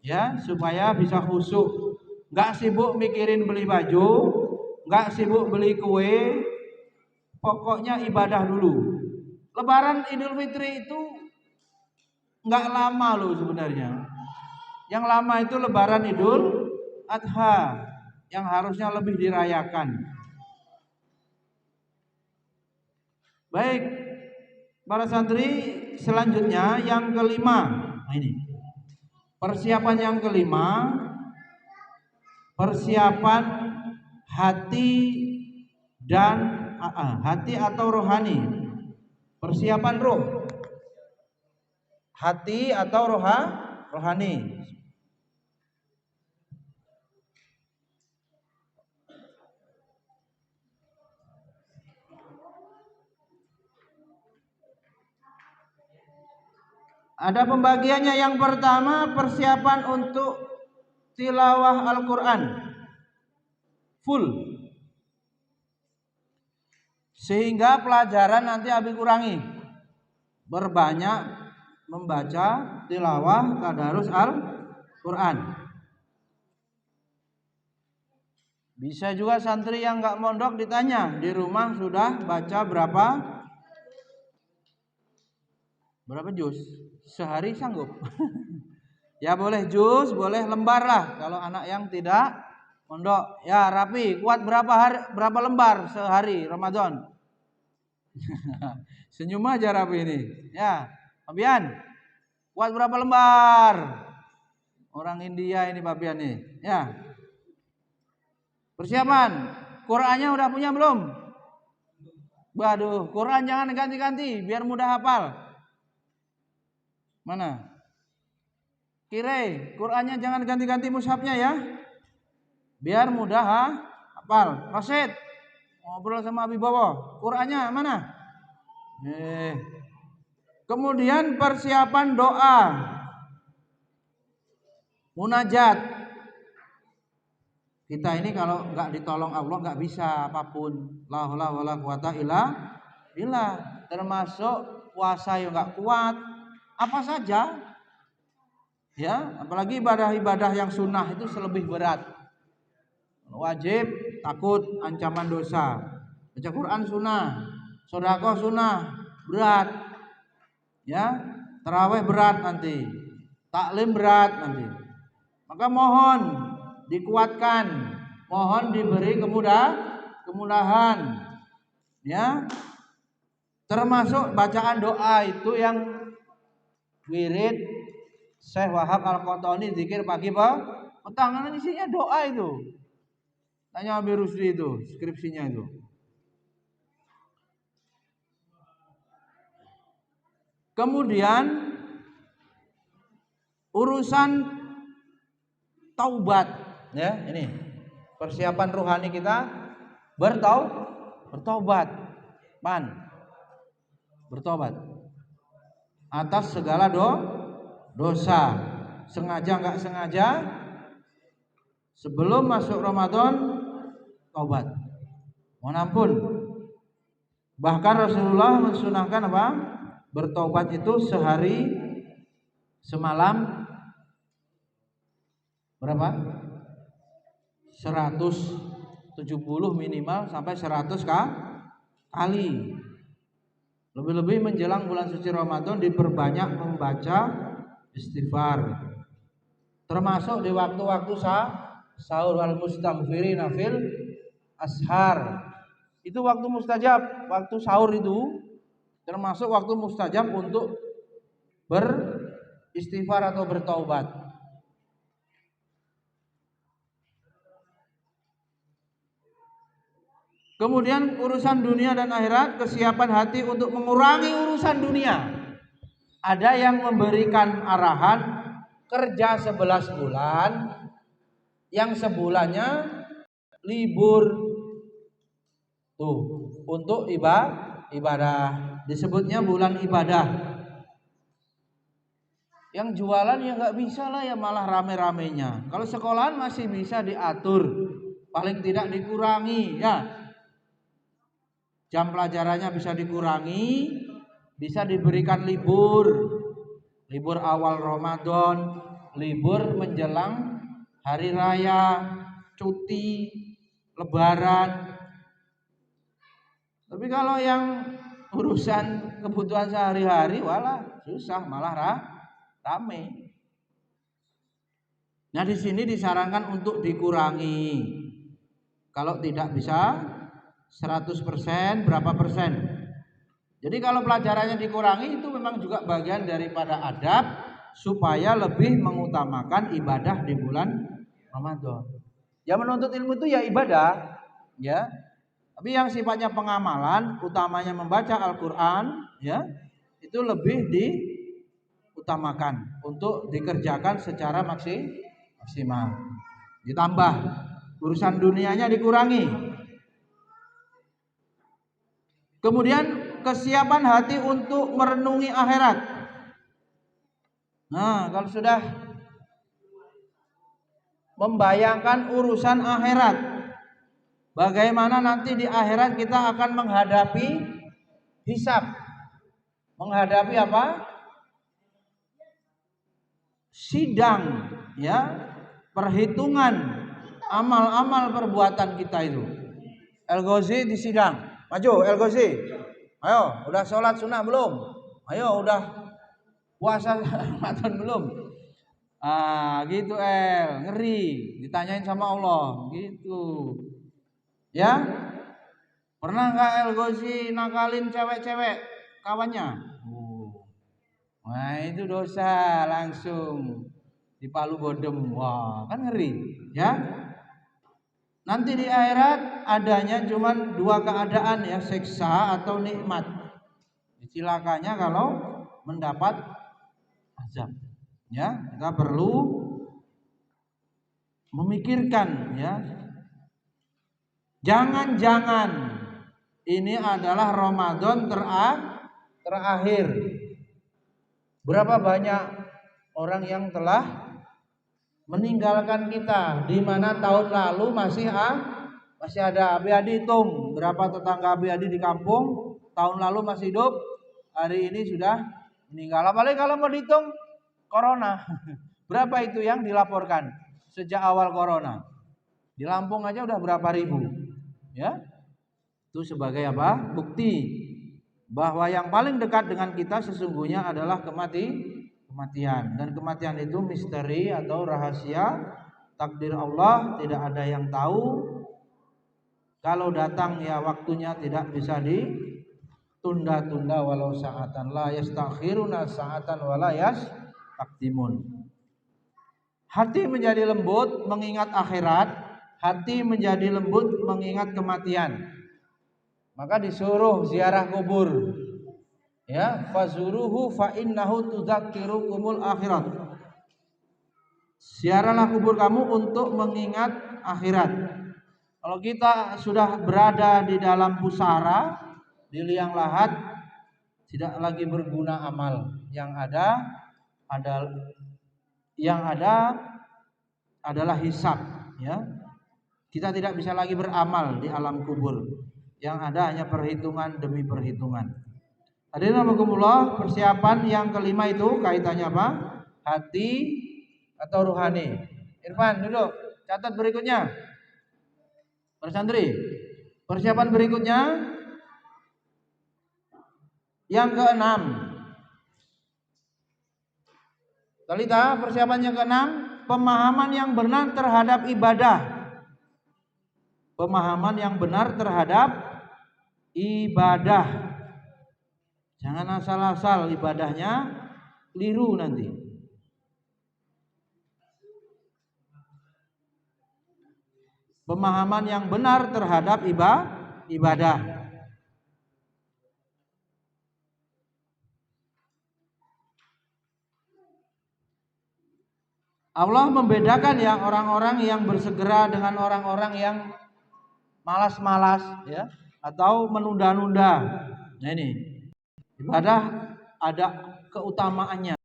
ya supaya bisa khusyuk. Enggak sibuk mikirin beli baju, enggak sibuk beli kue, pokoknya ibadah dulu. Lebaran Idul Fitri itu enggak lama loh sebenarnya. Yang lama itu Lebaran Idul Adha yang harusnya lebih dirayakan. Baik, para santri, selanjutnya yang kelima. Nah ini. Persiapan yang kelima, persiapan hati dan hati atau rohani. Persiapan roh. Hati atau rohani. Ada pembagiannya. Yang pertama persiapan untuk tilawah Al-Quran full, sehingga pelajaran nanti Abi kurangi, berbanyak membaca tilawah tadarus Al-Quran. Bisa juga santri yang gak mondok ditanya di rumah sudah baca berapa juz sehari, sanggup? Ya boleh juz, boleh lembar lah kalau anak yang tidak mondok. Ya rapi, kuat berapa lembar sehari Ramadan? Senyum aja rapi ini. Ya, Papian, kuat berapa lembar? Orang India ini Papian nih. Ya. Persiapan, Qurannya udah punya belum? Waduh, Quran jangan ganti-ganti biar mudah hafal. Mana? Kire, Qurannya jangan ganti-ganti mushafnya ya, biar mudah hafal. Rosid, ngobrol sama Abi Bowo, Qurannya mana? Kemudian persiapan doa, munajat. Kita ini kalau nggak ditolong Allah nggak bisa apapun. La haula wala quwata illa billah. Termasuk puasa yang nggak kuat. Apa saja, ya, apalagi ibadah-ibadah yang sunnah itu selebih berat. Wajib takut ancaman dosa. Baca Quran sunnah, sedekah sunnah berat, ya, tarawih berat nanti, taklim berat nanti. Maka mohon dikuatkan, mohon diberi kemudahan, ya. Termasuk bacaan doa itu yang wirid Syekh Wahab Al-Qotoni, zikir pagi petang, isinya doa itu. Tanya Abi Rusdi itu, skripsinya itu. Kemudian urusan taubat, ya, ini persiapan rohani kita bertaubat, bertobat atas segala dosa, sengaja nggak sengaja. Sebelum masuk Ramadan taubat. Mohon ampun. Bahkan Rasulullah mensunahkan apa? Bertobat itu sehari semalam berapa? 170 minimal sampai 100 kali. Lebih-lebih menjelang bulan suci Ramadan diperbanyak membaca istighfar. Termasuk di waktu-waktu sahur, wal mustaghfirina fil ashar. Itu waktu mustajab, waktu sahur itu termasuk waktu mustajab untuk beristighfar atau bertaubat. Kemudian urusan dunia dan akhirat, kesiapan hati untuk mengurangi urusan dunia. Ada yang memberikan arahan kerja 11 bulan, yang sebulannya libur tuh untuk ibadah, disebutnya bulan ibadah. Yang jualan ya nggak bisa lah ya, malah rame-ramenya. Kalau sekolahan masih bisa diatur, paling tidak dikurangi ya. Jam pelajarannya bisa dikurangi, bisa diberikan libur awal Ramadan, libur menjelang hari raya, cuti, lebaran. Tapi kalau yang urusan kebutuhan sehari-hari, walah susah, malah rame. Nah, di sini disarankan untuk dikurangi. Kalau tidak bisa 100%, berapa persen? Jadi kalau pelajarannya dikurangi itu memang juga bagian daripada adab supaya lebih mengutamakan ibadah di bulan Ramadan. Ya, menuntut ilmu itu ya ibadah, ya. Tapi yang sifatnya pengamalan, utamanya membaca Al-Qur'an, ya, itu lebih diutamakan untuk dikerjakan secara maksimal. Ditambah urusan dunianya dikurangi. Kemudian kesiapan hati untuk merenungi akhirat. Nah, kalau sudah membayangkan urusan akhirat, bagaimana nanti di akhirat kita akan menghadapi hisab. Menghadapi apa? Sidang, ya, perhitungan amal-amal perbuatan kita itu. El-Ghazi di sidang. Maju El-Ghazi. Ayo, udah sholat sunnah belum? Ayo, udah puasa Ramadan belum? Gitu ngeri, ditanyain sama Allah, gitu. Ya, pernah nggak El-Ghazi nakalin cewek-cewek kawannya? Nah, itu dosa, langsung dipalu bodem. Wah, kan ngeri, ya. Nanti di akhirat adanya cuma dua keadaan ya, siksa atau nikmat. Cilakanya kalau mendapat azab. Ya, kita perlu memikirkan ya. Jangan-jangan ini adalah Ramadan terakhir. Berapa banyak orang yang telah meninggalkan kita, di mana tahun lalu masih ada. Abi-adi hitung berapa tetangga Abi-adi di kampung tahun lalu masih hidup, hari ini sudah meninggal. Apalagi kalau mau dihitung corona, berapa itu yang dilaporkan sejak awal corona? Di Lampung aja udah berapa ribu, ya? Itu sebagai apa? Bukti bahwa yang paling dekat dengan kita sesungguhnya adalah kematian, dan kematian itu misteri atau rahasia takdir Allah, tidak ada yang tahu. Kalau datang ya waktunya tidak bisa ditunda-tunda walau sa'atan, la yastakhiruna sa'atan wa la yastaqdimun. Hati menjadi lembut mengingat akhirat, hati menjadi lembut mengingat kematian. Maka disuruh ziarah kubur. Ya, fazuruhu fa innahu tudzakirukumul akhirat. Ziarahlah kubur kamu untuk mengingat akhirat. Kalau kita sudah berada di dalam pusara, di liang lahat, tidak lagi berguna amal. Yang ada adalah hisab, ya. Kita tidak bisa lagi beramal di alam kubur. Yang ada hanya perhitungan demi perhitungan. Hadirin rahimakumullah, persiapan yang kelima itu kaitannya apa? Hati atau rohani. Irfan, duduk. Catat berikutnya. Para santri, persiapan berikutnya yang keenam. Talita, persiapan yang keenam, pemahaman yang benar terhadap ibadah. Pemahaman yang benar terhadap ibadah. Jangan asal-asal ibadahnya keliru nanti. Pemahaman yang benar terhadap ibadah. Allah membedakan ya orang-orang yang bersegera dengan orang-orang yang malas-malas ya atau menunda-nunda. Nah ini ibadah ada keutamaannya,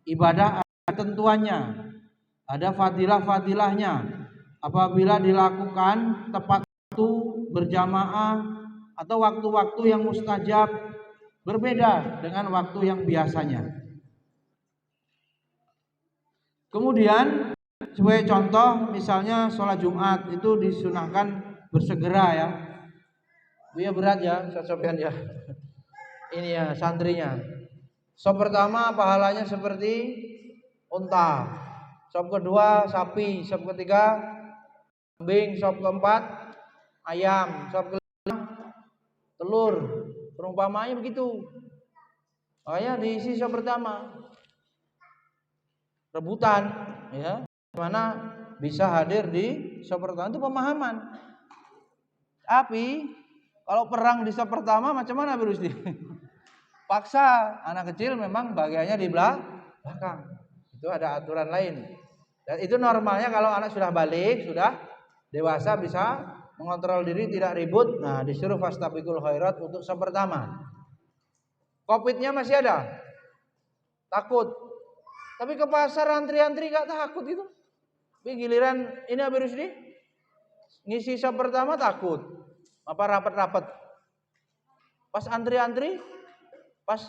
ibadah ada ketentuannya, ada fadilah-fadilahnya. Apabila dilakukan tepat waktu, berjamaah atau waktu-waktu yang mustajab, berbeda dengan waktu yang biasanya. Kemudian sebagai contoh misalnya sholat Jumat itu disunahkan bersegera ya. Iya berat ya, Sofian ya. Ini ya santrinya. Sop pertama pahalanya seperti unta. Sop kedua sapi, sop ketiga kambing, sop keempat ayam, sop kelima telur. Perumpamaannya begitu. Makanya diisi sop pertama. Rebutan ya. Mana bisa hadir di sop pertama itu pemahaman. Tapi kalau perang di sop pertama macam mana Bro Rusdi? Paksa anak kecil memang bagiannya di belakang. Itu ada aturan lain. Dan itu normalnya kalau anak sudah balik, sudah dewasa bisa mengontrol diri, tidak ribut. Nah, disuruh fastabiqul khairat untuk sop pertama. Covidnya masih ada. Takut. Tapi ke pasar antri-antri gak takut itu. Tapi giliran ini Habib Rusdi ngisi sop pertama takut. Apa rapat-rapat. Pas antri-antri, pas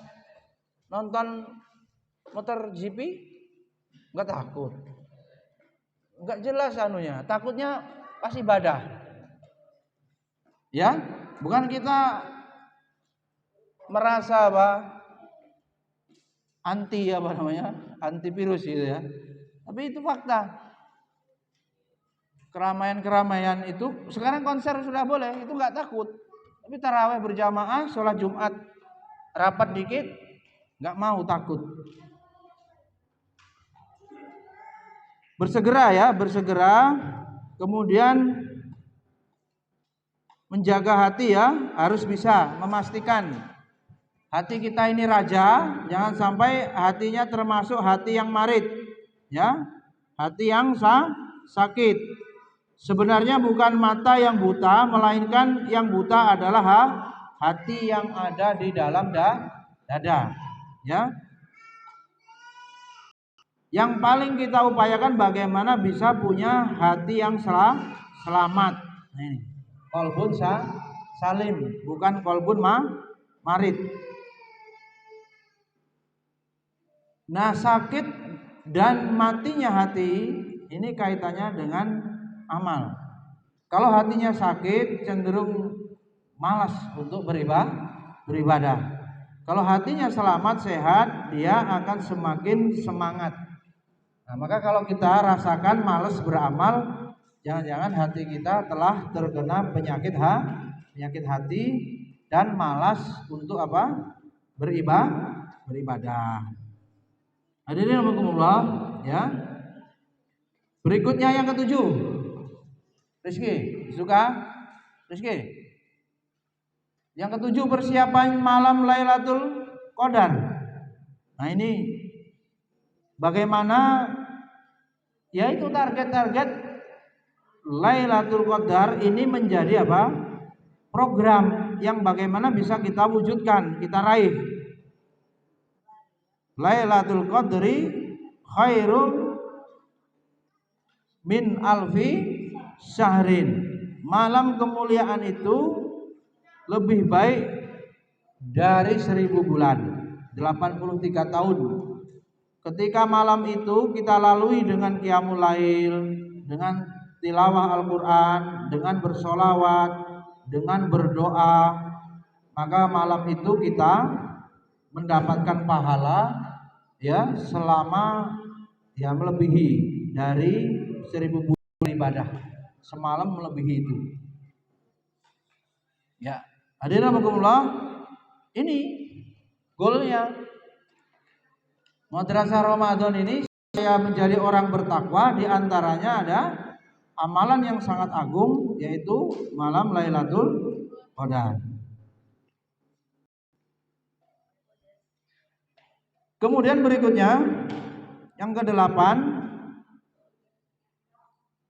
nonton motor GP gak takut. Gak jelas anunya. Takutnya pas ibadah. Ya, bukan kita merasa apa antivirus gitu ya. Tapi itu fakta. Keramaian-keramaian itu sekarang konser sudah boleh, itu nggak takut. Tapi tarawih berjamaah, sholat Jumat rapat dikit, nggak mau takut. Bersegera ya, bersegera. Kemudian menjaga hati ya, harus bisa memastikan hati kita ini raja, jangan sampai hatinya termasuk hati yang marit, ya, hati yang sakit. Sebenarnya bukan mata yang buta, melainkan yang buta adalah hati yang ada di dalam dada, ya. Yang paling kita upayakan bagaimana bisa punya hati yang selamat. Nih, qalbun salim, bukan qalbun marit. Nah, sakit dan matinya hati ini kaitannya dengan amal. Kalau hatinya sakit cenderung malas untuk beribadah. Kalau hatinya selamat sehat, dia akan semakin semangat. Nah, maka kalau kita rasakan malas beramal, jangan-jangan hati kita telah terkena penyakit hati dan malas untuk apa? Beribadah. Hadirin rahimakumullah ya. Berikutnya yang ketujuh. Rizky, suka? Rizky. Yang ketujuh persiapan malam Lailatul Qadar. Nah, ini bagaimana ya itu target-target Lailatul Qadar ini menjadi apa? Program yang bagaimana bisa kita wujudkan, kita raih. Lailatul Qadri khairum min alfi syahrin. Malam kemuliaan itu lebih baik dari 1000 bulan, 83 tahun. Ketika malam itu kita lalui dengan qiyamul lail, dengan tilawah Al-Quran, dengan bersolawat, dengan berdoa, maka malam itu kita mendapatkan pahala ya selama ya melebihi dari 1000 bulan ibadah. Semalam melebihi itu. Ya, hadirin rahimakumullah, ini goalnya Madrasah Ramadan ini saya menjadi orang bertakwa. Di antaranya ada amalan yang sangat agung, yaitu malam Lailatul Qadar. Kemudian berikutnya yang ke-8,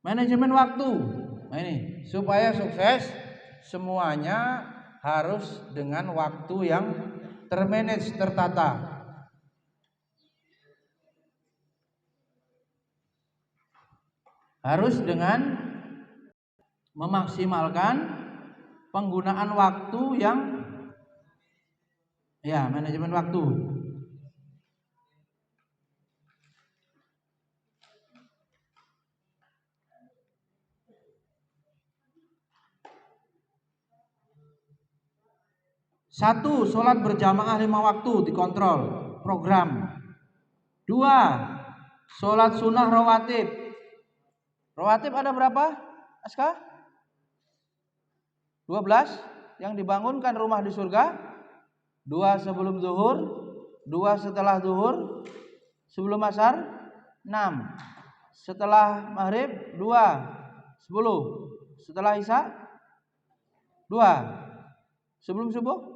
manajemen waktu. Nah ini supaya sukses semuanya harus dengan waktu yang termanage, tertata. Harus dengan memaksimalkan penggunaan waktu yang ya manajemen waktu. Satu, sholat berjamaah 5 waktu dikontrol, program. 2, sholat sunnah rawatib. Rawatib ada berapa? Aska? 12 yang dibangunkan rumah di surga. 2 sebelum zuhur, 2 setelah zuhur, sebelum asar 6, setelah maghrib 2, 10, setelah isya 2, sebelum subuh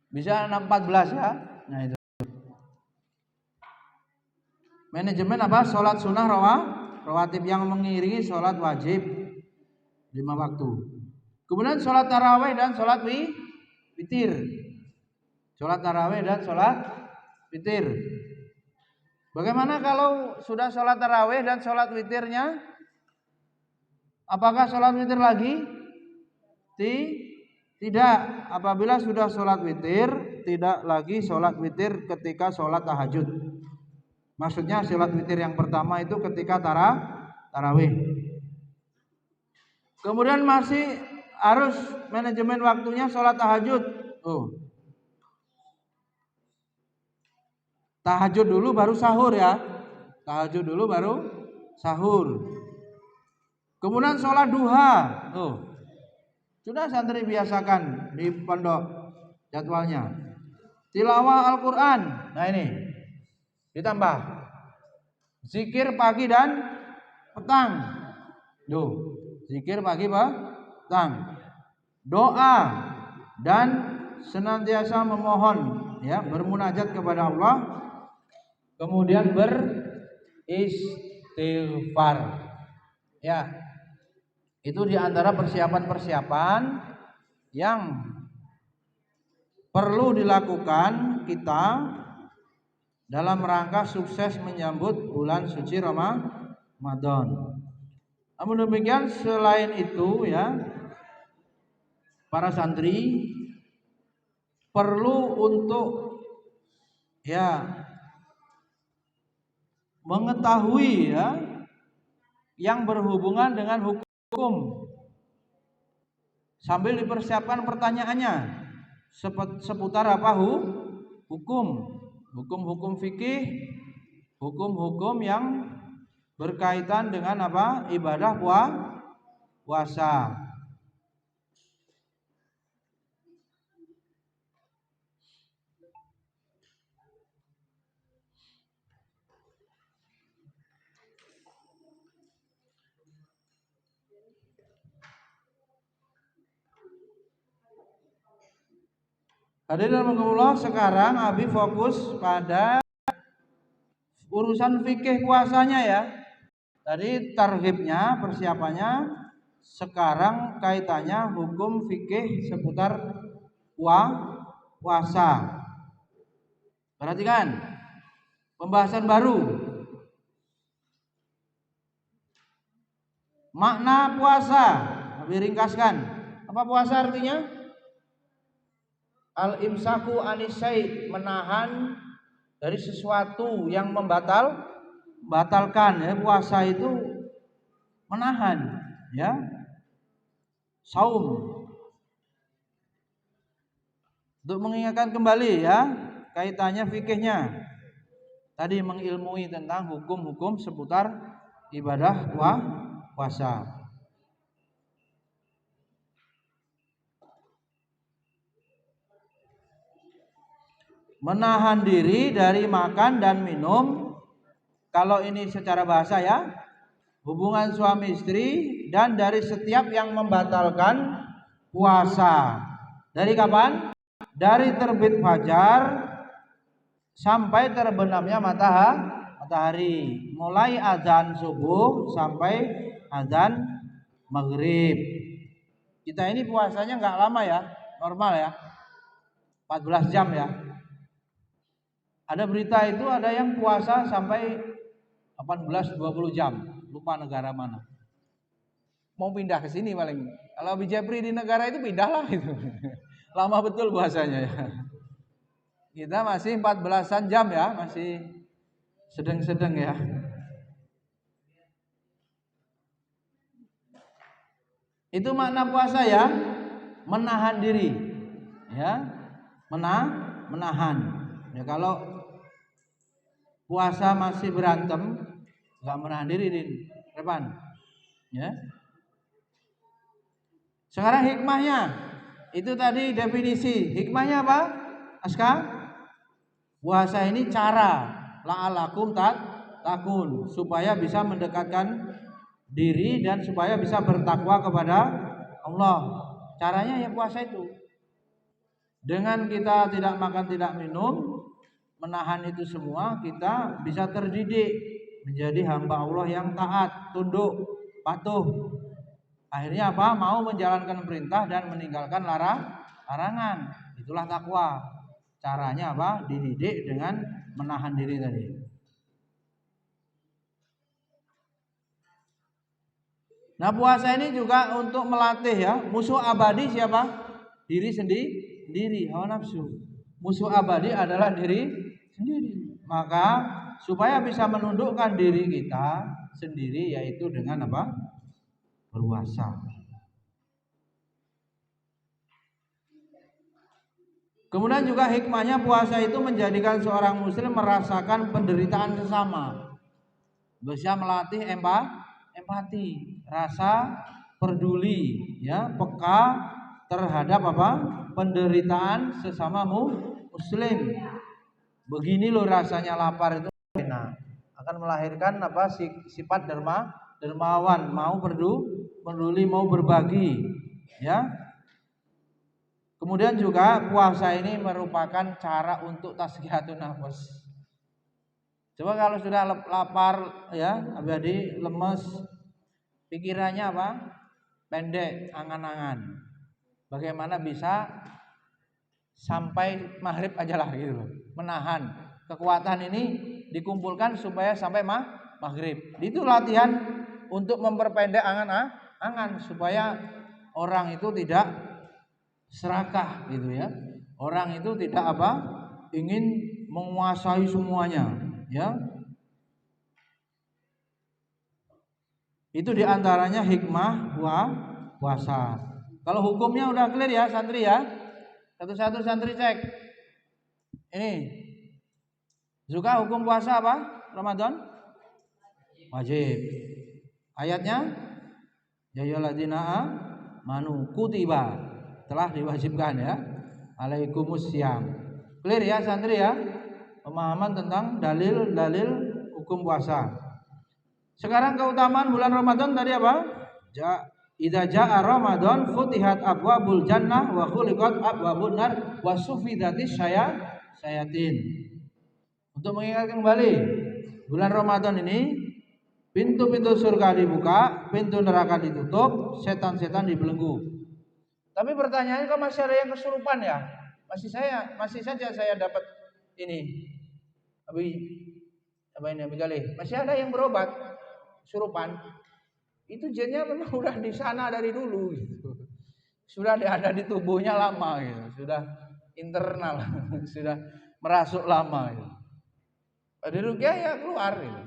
bisa 14 ya. Nah itu manajemen apa? Sholat sunnah rawatib yang mengiringi sholat wajib 5 waktu. Kemudian sholat tarawih dan sholat witir. Sholat tarawih dan sholat witir. Bagaimana kalau sudah sholat tarawih dan sholat witirnya? Apakah sholat witir lagi? Tidak. Apabila sudah sholat witir, tidak lagi sholat witir ketika sholat tahajud. Maksudnya sholat witir yang pertama itu ketika tarawih. Kemudian masih harus manajemen waktunya sholat tahajud. Tahajud dulu baru sahur ya. Tahajud dulu baru sahur. Kemudian sholat duha. Sudah santri biasakan di pondok jadwalnya. Tilawah Al-Quran. Nah ini ditambah zikir pagi dan petang. Zikir pagi petang. Doa dan senantiasa memohon ya, bermunajat kepada Allah. Kemudian beristighfar. Ya. Itu diantara persiapan-persiapan yang perlu dilakukan kita dalam rangka sukses menyambut bulan suci Ramadan. Namun demikian selain itu ya, para santri perlu untuk ya mengetahui ya yang berhubungan dengan hukum sambil dipersiapkan pertanyaannya seputar apa? Hukum fikih, hukum-hukum yang berkaitan dengan apa? Ibadah puasa. Hadirin rahimakumullah, sekarang Abi fokus pada urusan fikih puasanya ya. Tadi targhibnya, persiapannya, sekarang kaitannya hukum fikih seputar puasa. Perhatikan, pembahasan baru. Makna puasa, lebih ringkaskan. Apa puasa artinya? Al-imsaku anisai, menahan dari sesuatu yang batalkan ya. Puasa itu menahan ya. Saum. Untuk mengingatkan kembali ya kaitannya fikihnya. Tadi mengilmui tentang hukum-hukum seputar ibadah puasa. Menahan diri dari makan dan minum. Kalau ini secara bahasa ya, hubungan suami istri dan dari setiap yang membatalkan puasa. Dari kapan? Dari terbit fajar sampai terbenamnya matahari. Mulai azan subuh sampai azan maghrib. Kita ini puasanya nggak lama ya, normal ya, 14 jam ya. Ada berita itu ada yang puasa sampai 18-20 jam, lupa negara mana. Mau pindah ke sini paling. Kalau Bijapri di negara itu pindahlah itu. Lama betul puasanya ya. Kita masih 14-an jam ya, masih sedang-sedang ya. Itu makna puasa ya, menahan diri. Ya. Menahan. Ya kalau puasa masih berantem, nggak menahan diri di depan, ya. Sekarang hikmahnya, itu tadi definisi. Hikmahnya apa, Aska? Puasa ini cara la'alakum takun, supaya bisa mendekatkan diri dan supaya bisa bertakwa kepada Allah. Caranya ya puasa itu. Dengan kita tidak makan tidak minum, menahan itu semua, kita bisa terdidik menjadi hamba Allah yang taat, tunduk, patuh. Akhirnya apa? Mau menjalankan perintah dan meninggalkan larangan. Itulah takwa. Caranya apa? Dididik dengan menahan diri tadi. Nah, puasa ini juga untuk melatih ya. Musuh abadi siapa? Diri sendiri, hawa nafsu. Musuh abadi adalah diri sendiri. Maka supaya bisa menundukkan diri kita sendiri, yaitu dengan apa? Berpuasa. Kemudian juga hikmahnya puasa itu menjadikan seorang muslim merasakan penderitaan sesama. Bisa melatih empati, rasa peduli, ya, peka terhadap apa? Penderitaan sesama muslim. Begini loh rasanya lapar itu enak. Akan melahirkan apa? Sifat dermawan, mau peduli, mau berbagi, ya. Kemudian juga puasa ini merupakan cara untuk tasqihatun nafas. Coba kalau sudah lapar ya, abadi lemes, pikirannya apa? Pendek, angan-angan. Bagaimana bisa sampai maghrib aja lah gitu loh. Menahan kekuatan ini dikumpulkan supaya sampai maghrib. Itu latihan untuk memperpendek angan supaya orang itu tidak serakah gitu ya. Orang itu tidak apa? Ingin menguasai semuanya, ya. Itu diantaranya hikmah puasa. Kalau hukumnya udah clear ya santri ya. Satu-satu santri cek. Ini Zuka hukum puasa apa? Ramadan? Wajib. Ayatnya ya ayyuhalladzina amanu kutiba, telah diwajibkan ya, alaikumussyam. Clear ya santri ya, pemahaman tentang dalil-dalil hukum puasa. Sekarang keutamaan bulan Ramadan tadi apa? Idza jaa Ramadan futihat abwabul jannah wa khuliqat abwabun nar wa sufidatis syayatin. Untuk mengingatkan kembali, bulan Ramadan ini pintu-pintu surga dibuka, pintu neraka ditutup, setan-setan dibelenggu. Tapi pertanyaannya, kok masih ada yang kesurupan ya? Masih saja saya dapat ini. Abi Galih, masih ada yang berobat kesurupan. Itu jinnya memang udah di sana dari dulu gitu. Sudah ada di tubuhnya lama gitu, sudah internal, sudah merasuk lama gitu. Di ruqyah ya keluar gitu.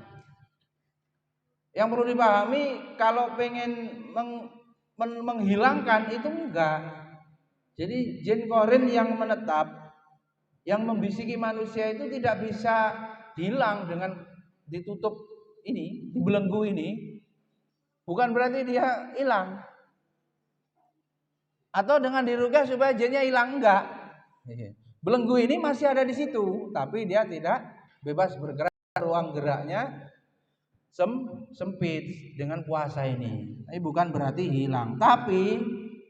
Yang perlu dipahami kalau pengen menghilangkan itu enggak. Jadi jin korin yang menetap, yang membisiki manusia itu tidak bisa hilang dengan ditutup ini, dibelenggu ini. Bukan berarti dia hilang. Atau dengan diruqyah supaya jinnya hilang, enggak. Belenggu ini masih ada di situ, tapi dia tidak bebas bergerak, ruang geraknya sempit dengan puasa ini. Ini bukan berarti hilang. Tapi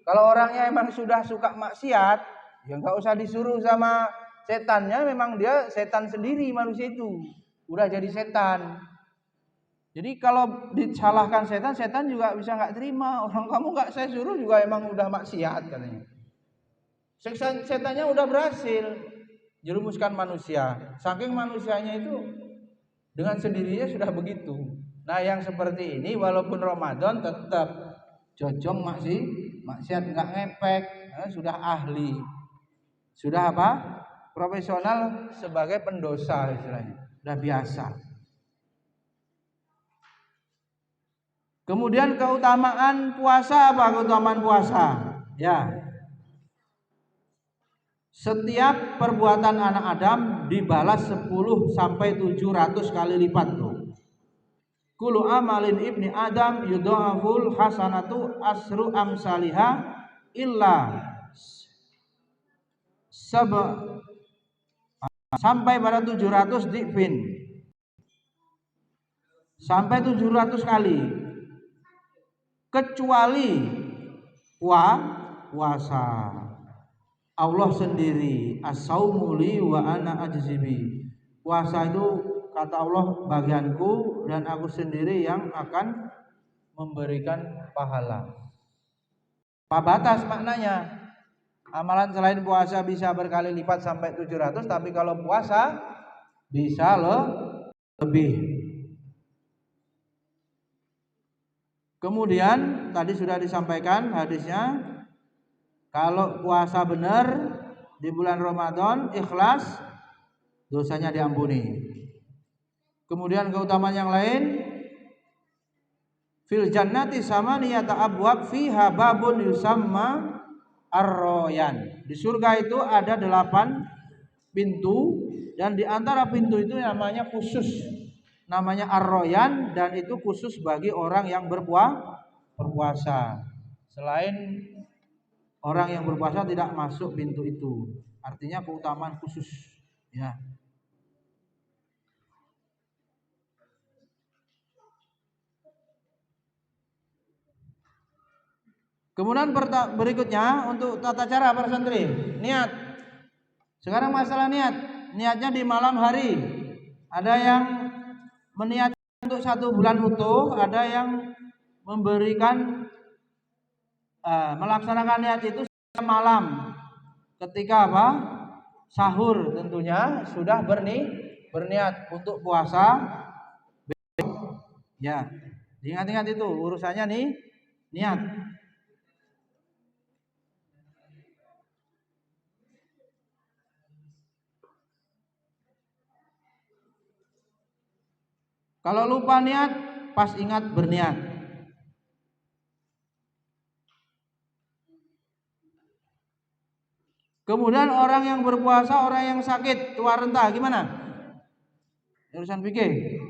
kalau orangnya emang sudah suka maksiat, ya nggak usah disuruh sama setannya, memang dia setan sendiri manusia itu. Udah jadi setan. Jadi kalau disalahkan setan, setan juga bisa nggak terima. Orang kamu nggak saya suruh juga emang udah maksiat katanya. Setannya udah berhasil jerumuskan manusia. Saking manusianya itu dengan sendirinya sudah begitu. Nah yang seperti ini walaupun Ramadan tetap cocok maksiat nggak ngepek, sudah ahli, sudah apa? Profesional sebagai pendosa istilahnya, sudah biasa. Kemudian keutamaan puasa apa? Keutamaan puasa, ya. Setiap perbuatan anak Adam dibalas 10 sampai 700 kali lipat tuh. Kullu amalin ibni Adam yudha'aful hasanatu asru amsalihah illa sampai pada 700 difin. Sampai 700 kali. Kecuali puasa. Allah sendiri as-saumu li wa ana ajzibi. Puasa itu kata Allah bagianku dan aku sendiri yang akan memberikan pahala. Apa batas maknanya? Amalan selain puasa bisa berkali lipat sampai 700, tapi kalau puasa bisa lebih. Kemudian tadi sudah disampaikan hadisnya, kalau puasa benar di bulan Ramadan ikhlas, dosanya diampuni. Kemudian keutamaan yang lain, fil jannati samaniyata abwab fiha babun yusamma ar-royan. Di surga itu ada 8 pintu dan di antara pintu itu namanya khusus, namanya ar-royan, dan itu khusus bagi orang yang berpuasa. Selain orang yang berpuasa tidak masuk pintu itu. Artinya keutamaan khusus, ya. Kemudian berikutnya untuk tata cara para santri, niat. Sekarang masalah niat. Niatnya di malam hari. Ada yang meniat untuk 1 bulan utuh, ada yang memberikan melaksanakan niat itu malam. Ketika apa? Sahur tentunya sudah berniat untuk puasa. Ya, ingat-ingat itu urusannya nih niat. Kalau lupa niat, pas ingat berniat. Kemudian orang yang berpuasa, orang yang sakit, tua renta, gimana? Urusan fikih.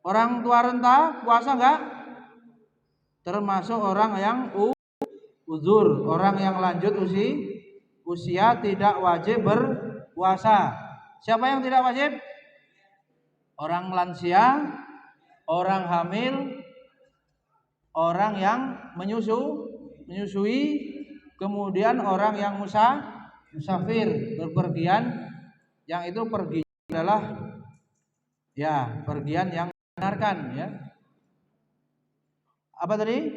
Orang tua renta puasa enggak? Termasuk orang yang uzur, orang yang lanjut usia tidak wajib berpuasa. Siapa yang tidak wajib? Orang lansia, orang hamil, orang yang menyusui, kemudian orang yang musafir, berpergian, yang itu pergi adalah ya pergian yang benarkan, ya. Apa tadi?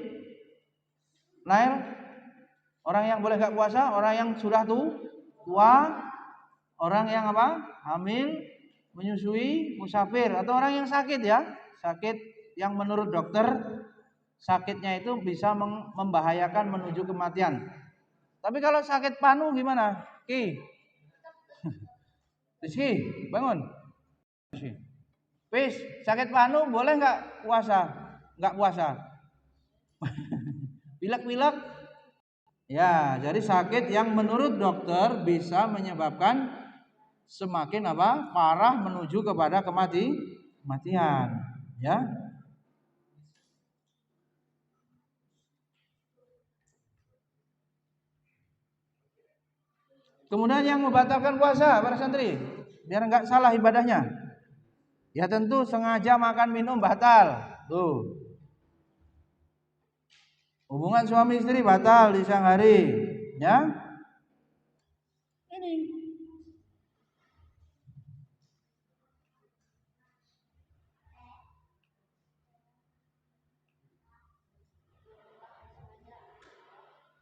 Nail? Orang yang boleh gak puasa, orang yang sudah tua, orang yang apa? Hamil, menyusui, musafir, atau orang yang sakit, ya. Sakit yang menurut dokter sakitnya itu bisa membahayakan menuju kematian. Tapi kalau sakit panu gimana? Ki, Rizky, bangun. Wis, sakit panu boleh nggak puasa? Nggak puasa. Pilek-pilek. Ya, jadi sakit yang menurut dokter bisa menyebabkan semakin parah menuju kepada kematian. Ya. Kemudian yang membatalkan puasa para santri, biar nggak salah ibadahnya. Ya tentu sengaja makan minum batal. Tuh. Hubungan suami istri batal di siang hari, ya. Ini.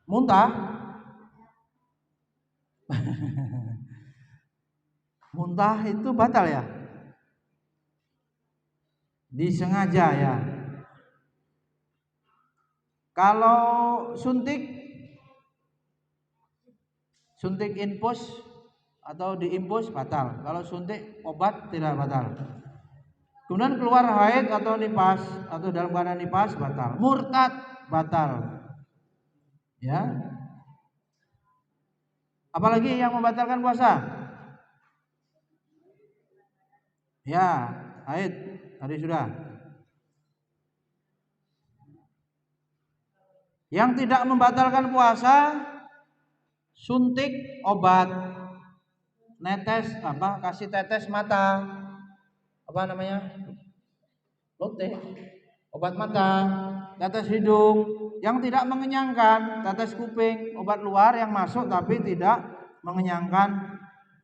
Muntah. Muntah itu batal ya? Disengaja ya. Kalau suntik infus atau diimpus batal. Kalau suntik obat tidak batal. Kemudian keluar haid atau nifas atau dalam keadaan nifas batal. Murtad batal. Ya. Apalagi yang membatalkan puasa? Ya, haid tadi sudah. Yang tidak membatalkan puasa, suntik obat, netes kasih tetes mata, lote, obat mata, tetes hidung, yang tidak mengenyangkan, tetes kuping, obat luar yang masuk tapi tidak mengenyangkan,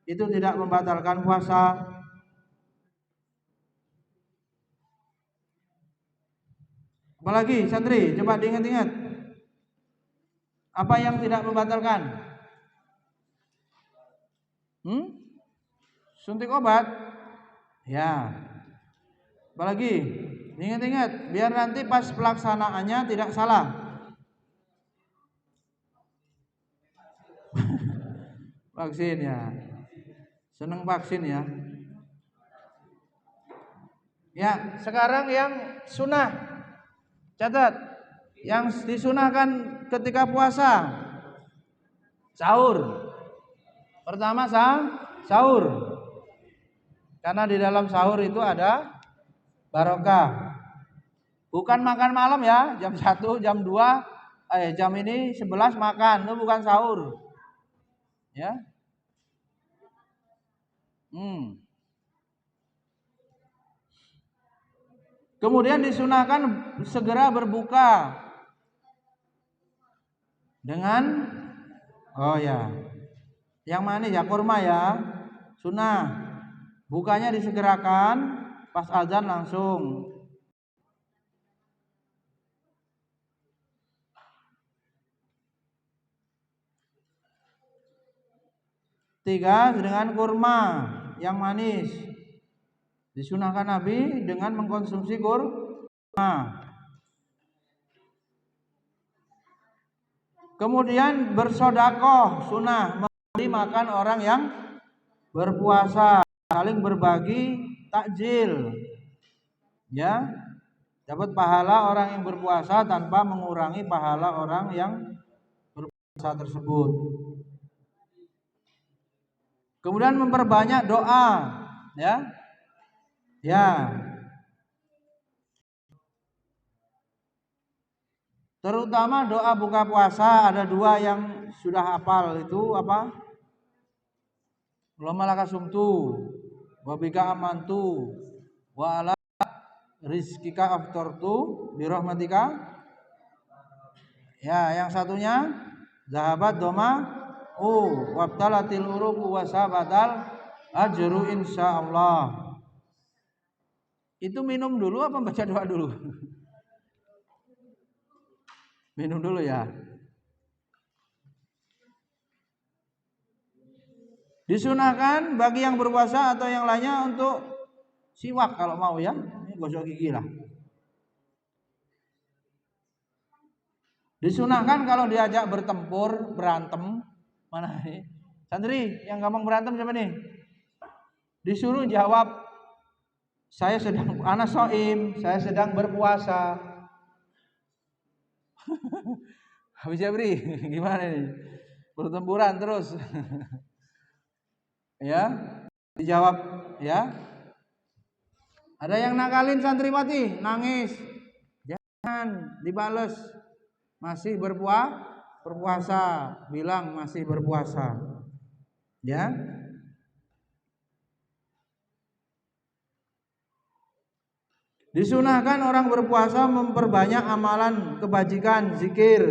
itu tidak membatalkan puasa. Apalagi santri, coba diingat-ingat. Apa yang tidak membatalkan? Suntik obat. Ya. Apalagi? Ingat-ingat, biar nanti pas pelaksanaannya tidak salah. Vaksin ya. Seneng vaksin ya. Ya, sekarang yang sunnah. Catat. Yang disunahkan ketika puasa. Sahur. Pertama sahur. Karena di dalam sahur itu ada barokah. Bukan makan malam ya, jam 1, jam 2, jam ini 11 makan, itu bukan sahur. Ya. Kemudian disunahkan segera berbuka dengan yang manis ya, kurma ya, sunnah. Bukanya disegerakan, pas azan langsung. Tiga, dengan kurma yang manis. Disunahkan Nabi dengan mengkonsumsi kurma. Kemudian bersodakoh, sunnah, memberi makan orang yang berpuasa, saling berbagi takjil. Ya, dapat pahala orang yang berpuasa tanpa mengurangi pahala orang yang berpuasa tersebut. Kemudian memperbanyak doa, ya. Terutama doa buka puasa ada 2 yang sudah hafal, itu apa? Allahumma laka sumtu wa bika amantu wa ala rizkika aftartu bi rahmatika. Ya, yang satunya zahabat doma wabtalatil uruqu wa sabatal ajru insyaallah. Itu minum dulu apa baca doa dulu? Minum dulu ya. Disunahkan bagi yang berpuasa atau yang lainnya untuk siwak kalau mau ya. Ini gosok gigi lah. Disunahkan kalau diajak bertempur, berantem, mana nih? Santri yang gampang berantem siapa nih? Disuruh jawab, saya sedang ana shaim, saya sedang berpuasa. Habis Jabri, gimana nih? Pertempuran terus. Ya, dijawab ya. Ada yang nakalin santriwati, nangis. Jangan dibales. Masih berpuasa, bilang masih berpuasa. Ya. Disunahkan orang berpuasa memperbanyak amalan kebajikan, zikir,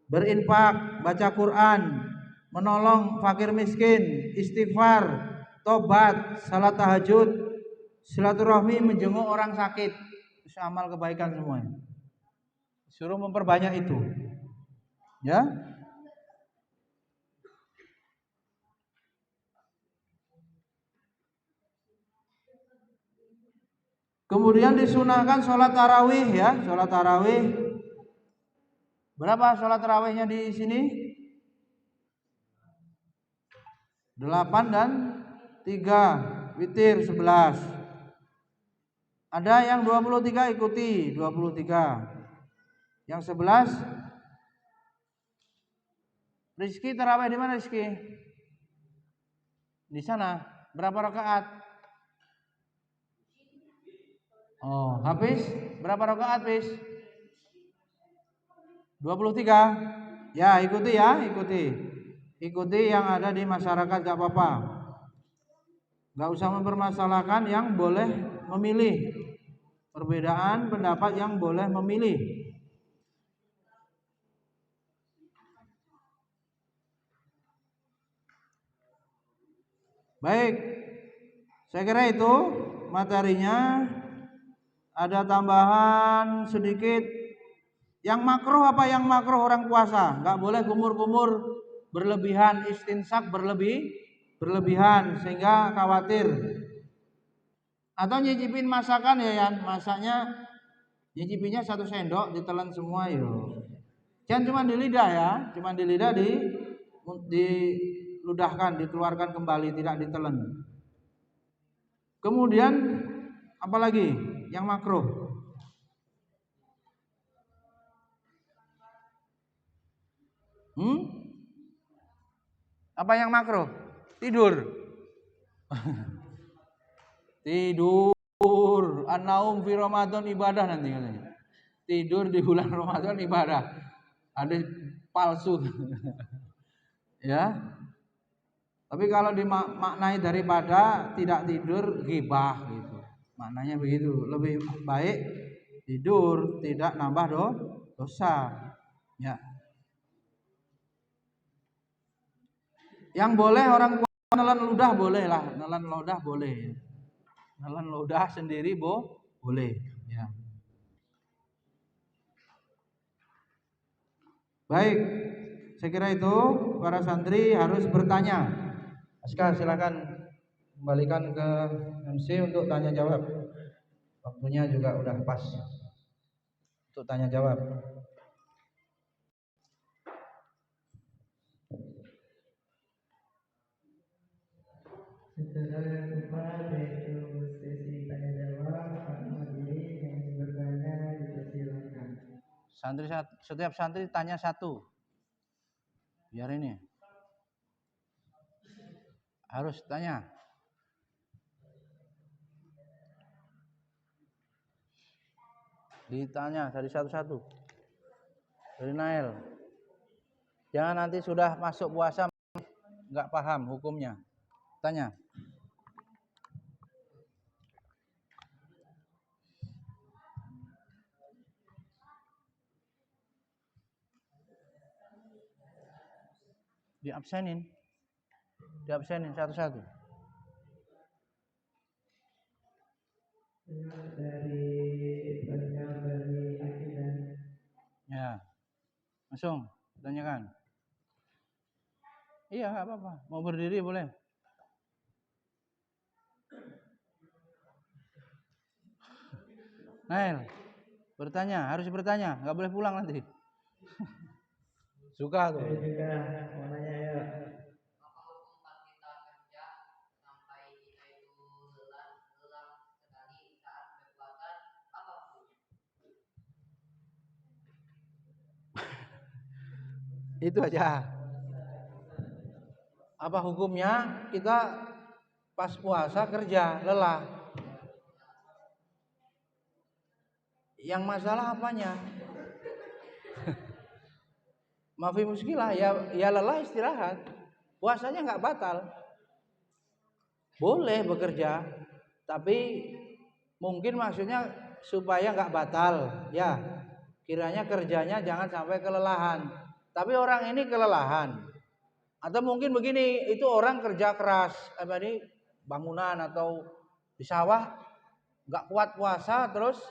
berinfak, baca Quran, menolong fakir miskin, istighfar, tobat, salat tahajud, silaturahmi, menjenguk orang sakit. Itu amal kebaikan semuanya. Suruh memperbanyak itu. Ya. Kemudian disunahkan sholat tarawih ya, sholat tarawih. Berapa sholat tarawihnya di sini? 8 dan 3, witir 11. Ada yang 23 ikuti 23. Yang 11 Rizki tarawih di mana Rizki? Di sana. Berapa rakaat? Oh, Hafiz berapa rakaat Hafiz? 23. Ya, ikuti ya, ikuti. Ikuti yang ada di masyarakat gak apa-apa. Gak usah mempermasalahkan yang boleh memilih. Perbedaan pendapat yang boleh memilih. Baik, saya kira itu materinya. Ada tambahan sedikit. Yang makruh apa yang makruh orang puasa? Gak boleh kumur-kumur berlebihan, istinsak berlebihan sehingga khawatir. Atau nyicipin masakan ya Yan, masaknya nyicipinnya 1 sendok ditelan semua yo. Jangan cuma di lidah ya, cuma di lidah diludahkan, dikeluarkan kembali, tidak ditelan. Kemudian apalagi yang makruh? Apa yang makruh? Tidur. Tidur. An-naum fi Ramadan ibadah nanti katanya. Tidur di bulan Ramadan ibadah. Ada palsu. Ya. Tapi kalau dimaknai daripada tidak tidur ghibah gitu. Maknanya begitu. Lebih baik tidur, tidak nambah dosa. Ya. Yang boleh orang nelan ludah boleh lah, nelan ludah boleh. Nelan ludah sendiri boleh. Ya. Baik, saya kira itu para santri harus bertanya. Aska silakan kembalikan ke MC untuk tanya jawab. Waktunya juga udah pas untuk tanya jawab. Setelah yang keempat yaitu sesi tanya jawab, Pak hadirin yang ingin bertanya dipersilakan. Setiap santri tanya 1. Biar ini harus tanya. Ditanya dari satu-satu. Dari Nail. Jangan nanti sudah masuk puasa nggak paham hukumnya. Tanya. Diabsenin satu-satu. Dari Akidah. Ya, langsung tanyakan. Iya nggak apa-apa, mau berdiri boleh. Nail, harus bertanya, nggak boleh pulang nanti. Suka tuh. Saya juga mau nanya ya. Apa hukum pas kita kerja sampai kita itu lelah sekali saat berpuasa, apa hukumnya? Itu aja. Apa hukumnya kita pas puasa kerja lelah? Yang masalah apanya? Mafi muskilah ya lelah istirahat. Puasanya nggak batal. Boleh bekerja, tapi mungkin maksudnya supaya nggak batal. Ya, kiranya kerjanya jangan sampai kelelahan. Tapi orang ini kelelahan. Atau mungkin begini, itu orang kerja keras, ini bangunan atau di sawah nggak kuat puasa, terus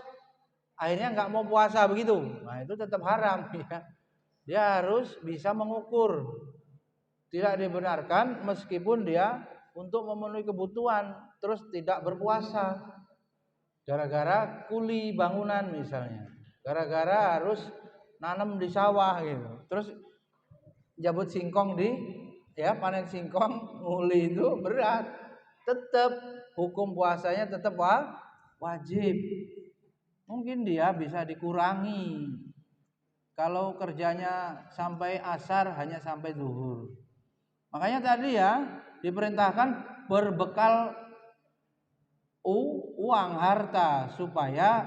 akhirnya nggak mau puasa begitu. Nah itu tetap haram ya. Dia harus bisa mengukur. Tidak dibenarkan meskipun dia untuk memenuhi kebutuhan terus tidak berpuasa. Gara-gara kuli bangunan misalnya. Gara-gara harus nanam di sawah gitu. Terus jabut singkong panen singkong nguli itu berat. Tetap hukum puasanya tetap wajib. Mungkin dia bisa dikurangi. Kalau kerjanya sampai asar hanya sampai zuhur. Makanya tadi ya diperintahkan berbekal uang harta supaya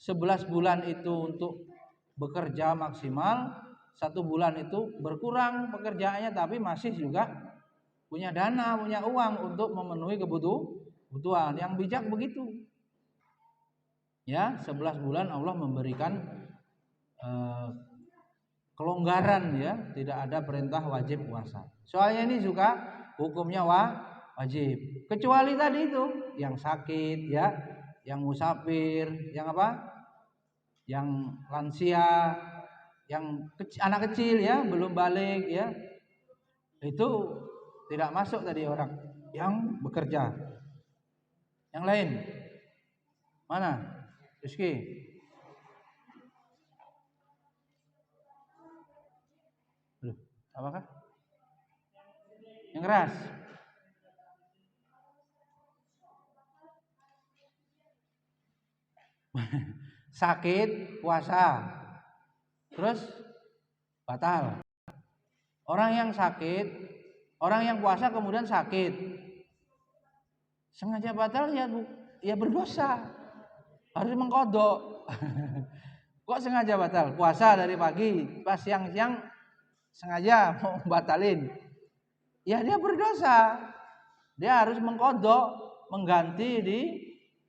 11 bulan itu untuk bekerja maksimal, 1 bulan itu berkurang pekerjaannya tapi masih juga punya dana, punya uang untuk memenuhi kebutuhan. Yang bijak begitu. Ya, 11 bulan Allah memberikan kelonggaran ya, tidak ada perintah wajib puasa. Soalnya ini juga hukumnya wajib. Kecuali tadi itu, yang sakit ya, yang musafir, yang apa? Yang lansia, yang anak kecil ya, belum balik ya. Itu tidak masuk tadi orang yang bekerja. Yang lain. Mana? Rizky. Apakah? Yang keras. Sakit, puasa. Terus batal. Orang yang sakit, orang yang puasa kemudian sakit. Sengaja batal ya berdosa. Harus mengkodok. Kok sengaja batal? Puasa dari pagi, pas siang-siang sengaja mau batalin, ya dia berdosa. Dia harus mengkodok, mengganti di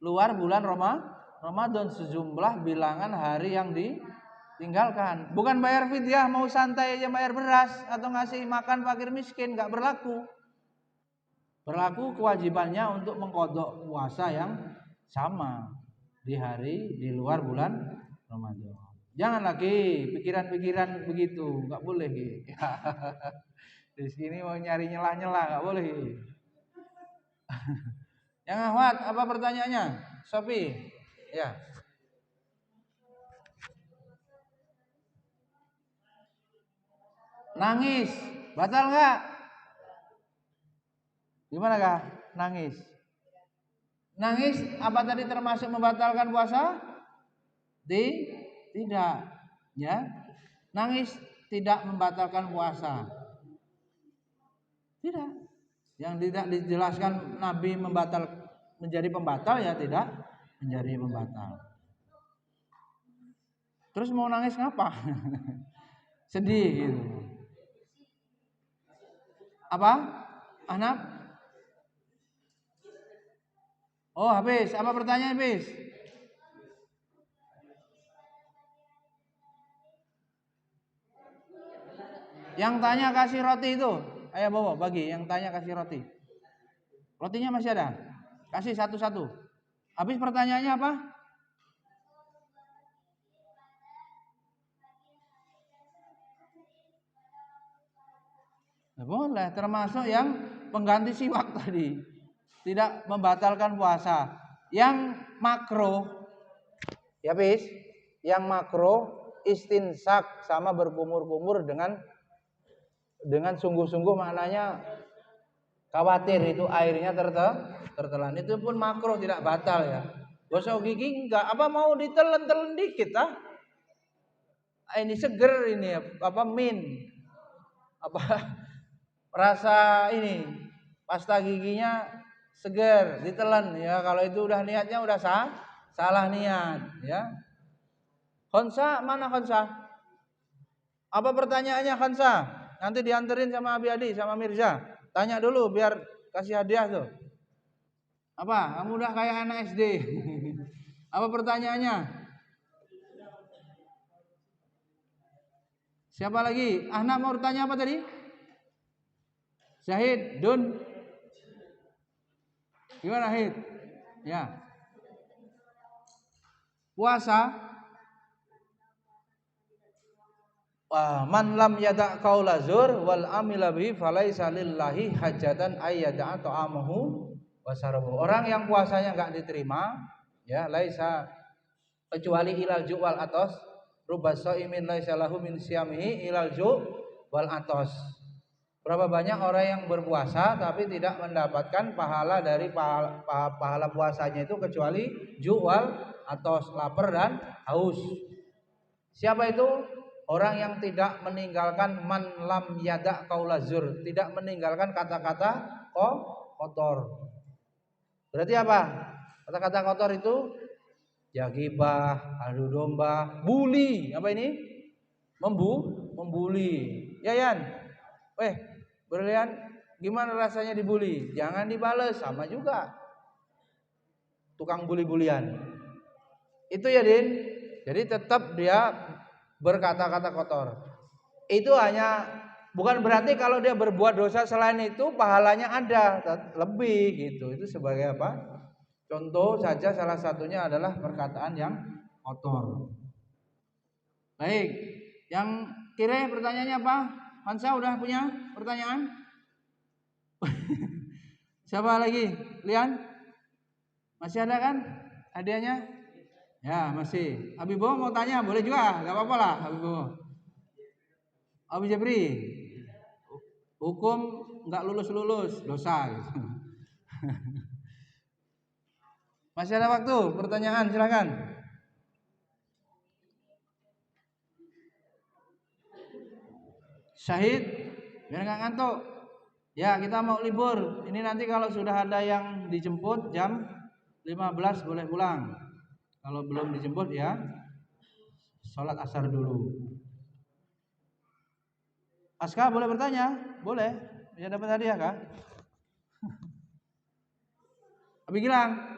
luar bulan Ramadan sejumlah bilangan hari yang ditinggalkan. Bukan bayar fidyah, mau santai aja bayar beras atau ngasih makan fakir miskin, nggak berlaku. Berlaku kewajibannya untuk mengkodok puasa yang sama di hari di luar bulan Ramadan. Jangan lagi pikiran-pikiran begitu, nggak boleh. Di sini mau nyari nyela-nyela, nggak boleh. Yang akhwat, apa pertanyaannya? Sofi, ya. Nangis, batal nggak? Gimana kah? Nangis. Nangis apa tadi termasuk membatalkan puasa? Tidak, ya. Nangis tidak membatalkan puasa. Tidak. Yang tidak dijelaskan Nabi menjadi pembatal ya tidak menjadi pembatal. Terus mau nangis ngapa? Sedih gitu. Apa? Anak? Oh, habis. Apa pertanyaan habis? Yang tanya kasih roti itu, ayo bawa bagi. Yang tanya kasih roti. Rotinya masih ada? Kasih satu-satu. Habis pertanyaannya apa? Nah, boleh, termasuk yang pengganti siwak tadi. Tidak membatalkan puasa. Yang makro, ya bis, yang makro istinsak sama berkumur-kumur dengan sungguh-sungguh, maknanya khawatir itu airnya tertelan. Itu pun makruh, tidak batal ya. Gosok gigi enggak, apa mau ditelan-telan dikit ah? Ini seger ini apa apa rasa ini pasta giginya seger ditelan ya. Kalau itu udah niatnya udah salah niat ya. Khonsa mana Khonsa? Apa pertanyaannya Khonsa? Nanti dianterin sama Abi Adi sama Mirza. Tanya dulu biar kasih hadiah tuh. Apa? Kamu udah kayak anak SD. Apa pertanyaannya? Siapa lagi? Ahna mau tanya apa tadi? Syahid, Dun. Gimana Hid? Ya. Puasa. Man lam yada' qaula zur wal amila bihi falaisa lillahi hajatan ayyada'a ta'amahu wa syarabahu. Orang yang puasanya enggak diterima, ya, laisa kecuali ilal ju' wal atos, rubbasaimin laisa lahu min siyamihi ilal ju' wal atos. Berapa banyak orang yang berpuasa tapi tidak mendapatkan pahala dari pahala puasanya itu kecuali ju' wal atos, lapar dan haus. Siapa itu? Orang yang tidak meninggalkan man lam yada' qaula zur, tidak meninggalkan kata-kata kotor. Berarti apa? Kata-kata kotor itu ya ghibah, adu domba, bully. Apa ini? Membuli. Ya Yan. Berlian, gimana rasanya dibully? Jangan dibales, sama juga. Tukang bully-bulian. Itu ya Din. Jadi tetap dia berkata-kata kotor. Itu hanya bukan berarti kalau dia berbuat dosa selain itu pahalanya ada lebih gitu. Itu sebagai apa? Contoh saja, salah satunya adalah perkataan yang kotor. Baik, yang kira pertanyaannya apa? Hansa udah punya pertanyaan? Siapa lagi? Lian? Masih ada kan hadiahnya? Ya masih. Abibo mau tanya boleh juga, nggak apa-apa lah Abibo. Abi Jabri, hukum nggak lulus dosa gitu. Masih ada waktu, pertanyaan silakan. Syahid, biar nggak ngantuk. Ya kita mau libur. Ini nanti kalau sudah ada yang dijemput jam 15 boleh pulang. Kalau belum dijemput ya sholat asar dulu. Aska boleh bertanya? Boleh. Bisa dapat hadiah kah? Abi Gilang.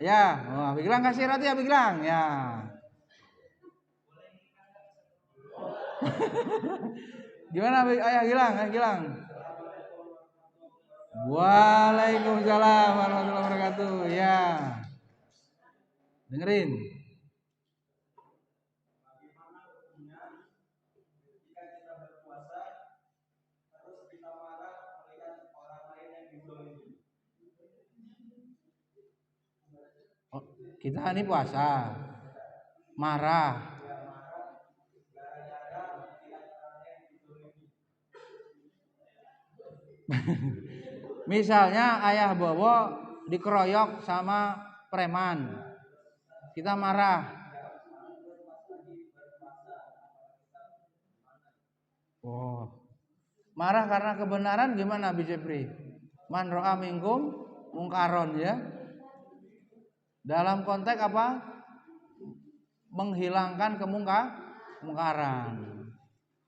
Ya, Abi Gilang kasih roti Abi Gilang. Ya. Gimana Ayah Gilang? Ayah Gilang. Waalaikumsalam warahmatullahi wabarakatuh. Ya. Dengerin. Oh, kita ini puasa. Marah. Misalnya ayah Bowo dikeroyok sama preman. Kita marah. Oh. Marah karena kebenaran gimana Abi Jepri? Man ro'a minkum mungkaron ya. Dalam konteks apa? Menghilangkan kemungkaran.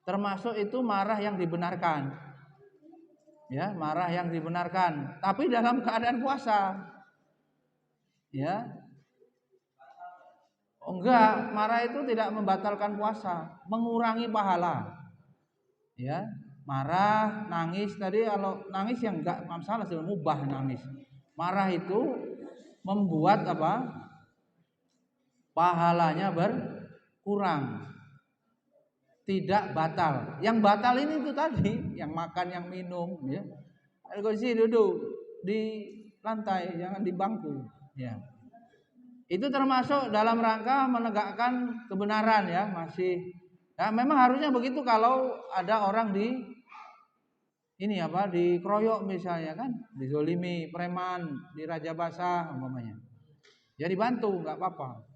Termasuk itu marah yang dibenarkan. Ya, marah yang dibenarkan, tapi dalam keadaan puasa. Ya. Oh, enggak, marah itu tidak membatalkan puasa, mengurangi pahala. Ya, marah, nangis tadi, kalau nangis yang enggak masalah, sudah mubah nangis. Marah itu membuat apa? Pahalanya berkurang. Tidak batal. Yang batal ini itu tadi, yang makan, yang minum, ya. Al-Qadsi duduk di lantai, jangan di bangku, ya. Itu termasuk dalam rangka menegakkan kebenaran ya, masih. Ya, memang harusnya begitu kalau ada orang dikeroyok misalnya kan, dizolimi preman di Raja Basah umpamanya. Ya dibantu, nggak apa-apa.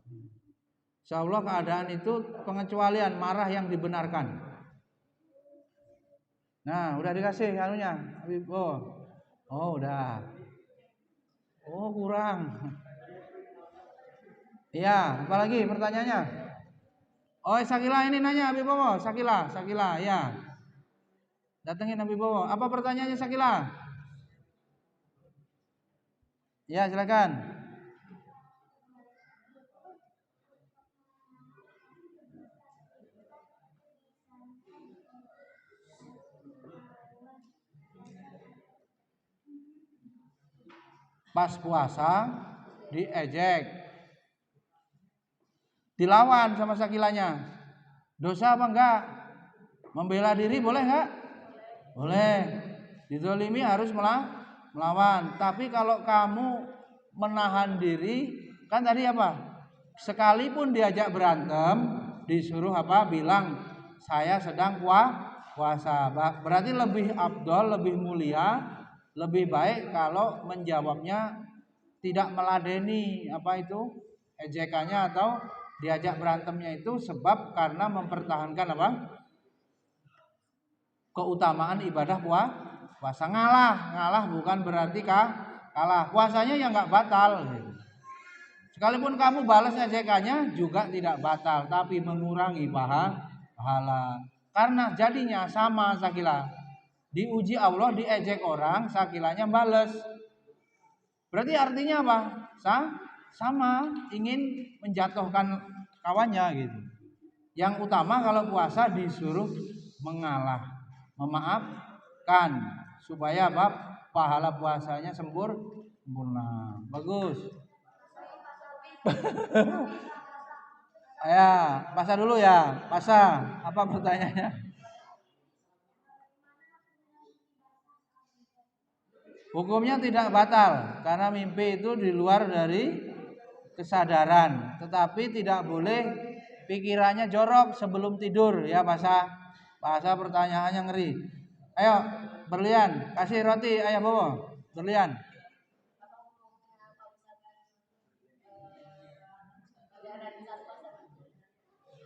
Insya Allah keadaan itu pengecualian, marah yang dibenarkan. Nah, udah dikasih anunya. Oh, udah. Oh, kurang. Iya, apalagi pertanyaannya? Oh, Sakila ini nanya Habib Bowo, Sakila, ya. Datengin Habib Bowo. Apa pertanyaannya Sakila? Ya, silakan. Pas puasa diejek, dilawan sama Sakilanya, dosa apa enggak? Membela diri boleh enggak? Boleh. Dizolimi harus melawan. Tapi kalau kamu menahan diri, kan tadi apa? Sekalipun diajak berantem, disuruh apa? Bilang saya sedang puasa. Berarti lebih afdol, lebih mulia, lebih baik kalau menjawabnya tidak meladeni apa itu ejekannya atau diajak berantemnya itu, sebab karena mempertahankan apa? Keutamaan ibadah puasa. Ngalah bukan berarti kalah. Puasanya ya nggak batal. Sekalipun kamu balas ejekannya juga tidak batal, tapi mengurangi pahala. Karena jadinya sama Sakila. Diuji Allah, diejek orang, Sakilanya bales. Berarti artinya apa? Sama, ingin menjatuhkan kawannya gitu. Yang utama kalau puasa disuruh mengalah, memaafkan, supaya apa? Pahala puasanya sempurna. Bagus. Ya, pasah dulu ya. Pasah. Apa pertanyaannya? Hukumnya tidak batal karena mimpi itu di luar dari kesadaran, tetapi tidak boleh pikirannya jorok sebelum tidur ya. Pasah pertanyaannya ngeri. Ayo berlian, kasih roti ayah bawa berlian.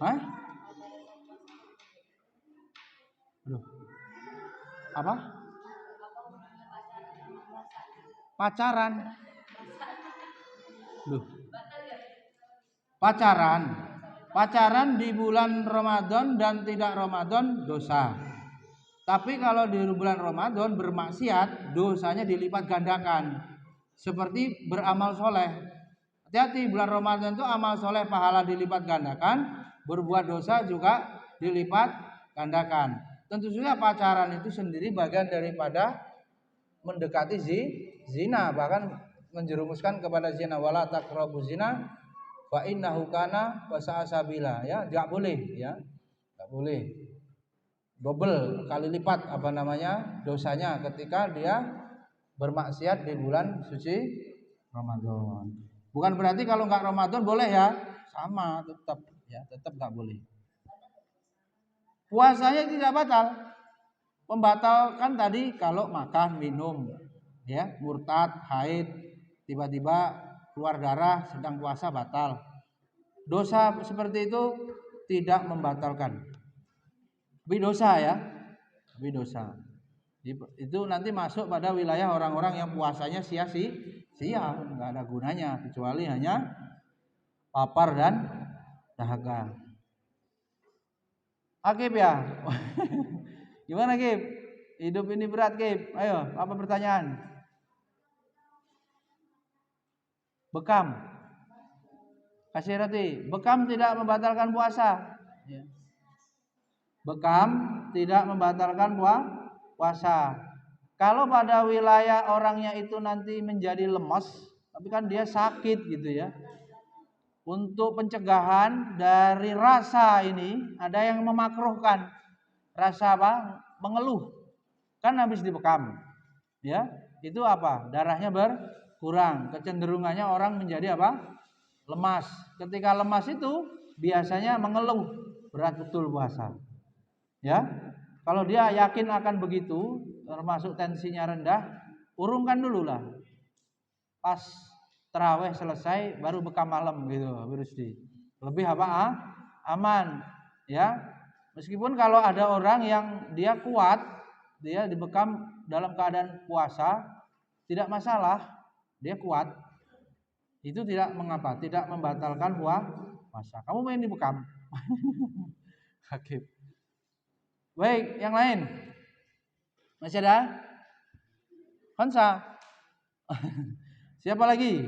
Hah? Aduh. Apa? Pacaran. Duh. Pacaran di bulan Ramadan dan tidak Ramadan dosa. Tapi kalau di bulan Ramadan bermaksiat, dosanya dilipat gandakan. Seperti beramal soleh. Hati-hati, bulan Ramadan itu amal soleh pahala dilipat gandakan, berbuat dosa juga dilipat gandakan. Tentu saja pacaran itu sendiri bagian daripada mendekati zina, bahkan menjerumuskan kepada zina. Wala taqrabuz zina fa innahu kana wasa'asabila, ya, enggak boleh ya. Enggak boleh. Double kali lipat dosanya ketika dia bermaksiat di bulan suci Ramadan. Bukan berarti kalau enggak Ramadan boleh ya, sama tetap enggak boleh. Puasanya tidak batal. Membatalkan tadi kalau makan, minum, ya, murtad, haid, tiba-tiba keluar darah sedang puasa batal. Dosa seperti itu tidak membatalkan. Tapi dosa ya. Tapi dosa. Itu nanti masuk pada wilayah orang-orang yang puasanya sia-sia, enggak ada gunanya kecuali hanya lapar dan dahaga. Akib ya. Gimana Kip? Hidup ini berat Kip. Ayo, apa pertanyaan? Bekam. Kasih roti. Bekam tidak membatalkan puasa. Bekam tidak membatalkan puasa. Kalau pada wilayah orangnya itu nanti menjadi lemas, tapi kan dia sakit gitu ya. Untuk pencegahan dari rasa ini, ada yang memakruhkan. Rasa apa? Mengeluh. Kan habis dibekam. Ya, itu apa? Darahnya berkurang. Kecenderungannya orang menjadi apa? lemas. Ketika lemas itu biasanya mengeluh, berat betul puasa. Ya, kalau dia yakin akan begitu, termasuk tensinya rendah, urungkan dulu lah. Pas terawih selesai baru bekam malam gitu, lebih apa? Aman, ya. Meskipun kalau ada orang yang dia kuat, dia dibekam dalam keadaan puasa, tidak masalah, dia kuat. Itu tidak mengapa, tidak membatalkan puasa. Kamu main dibekam. Hakim. Baik, yang lain. Masih ada? Hansa. Siapa lagi?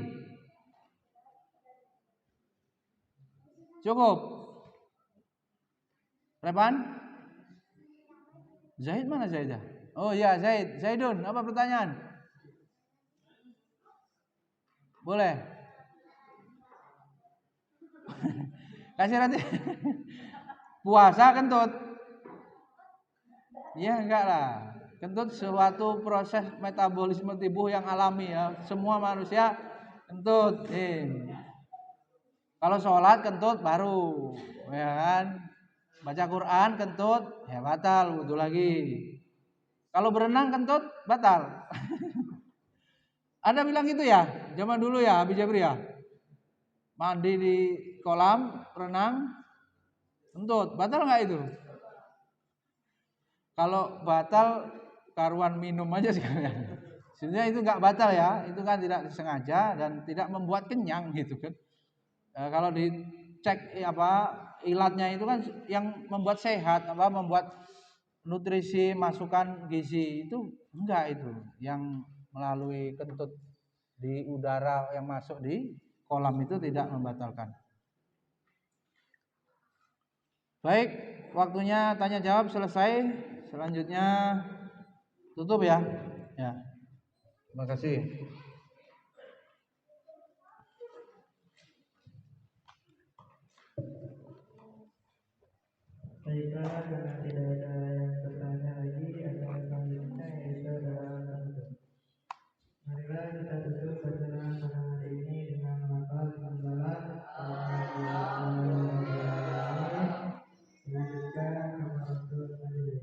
Cukup. Repan? Zaid mana Zaidah? Oh iya, Zaid. Zaidun, apa pertanyaan? Boleh. Kasih nanti. Puasa kentut. Ya enggak lah. Kentut suatu proses metabolisme tubuh yang alami ya. Semua manusia kentut. Kalau sholat kentut baru, ya kan? Baca Quran kentut, ya batal wudu lagi. Kalau berenang kentut batal. Ada bilang gitu ya, zaman dulu ya, Habib Jabri ya. Mandi di kolam renang kentut, batal nggak itu? Kalau batal karuan minum aja sih. Sebenarnya itu nggak batal ya, itu kan tidak disengaja dan tidak membuat kenyang gitu kan. Kalau dicek ilatnya itu kan yang membuat sehat, membuat nutrisi, masukan gizi itu enggak itu yang melalui kentut di udara yang masuk di kolam itu tidak membatalkan. Baik, waktunya tanya jawab selesai. Selanjutnya tutup ya. Ya. Terima kasih. Baiklah, karena tidak ada yang bertanya lagi, acara selanjutnya yaitu adalah penutup. Marilah kita tutup bacaan pada hari ini dengan melafaz hamdalah dilanjutkan sama Rasul majelis.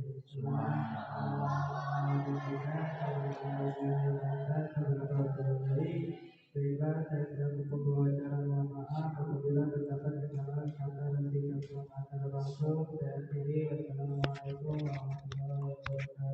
Baiklah, saya sudah cukup berbicara, mohon maaf apabila terdapat kesalahan kata dan tingkah langsung. Saya akhiri. Wassalamualaikum warahmatullahi wabarakatuh.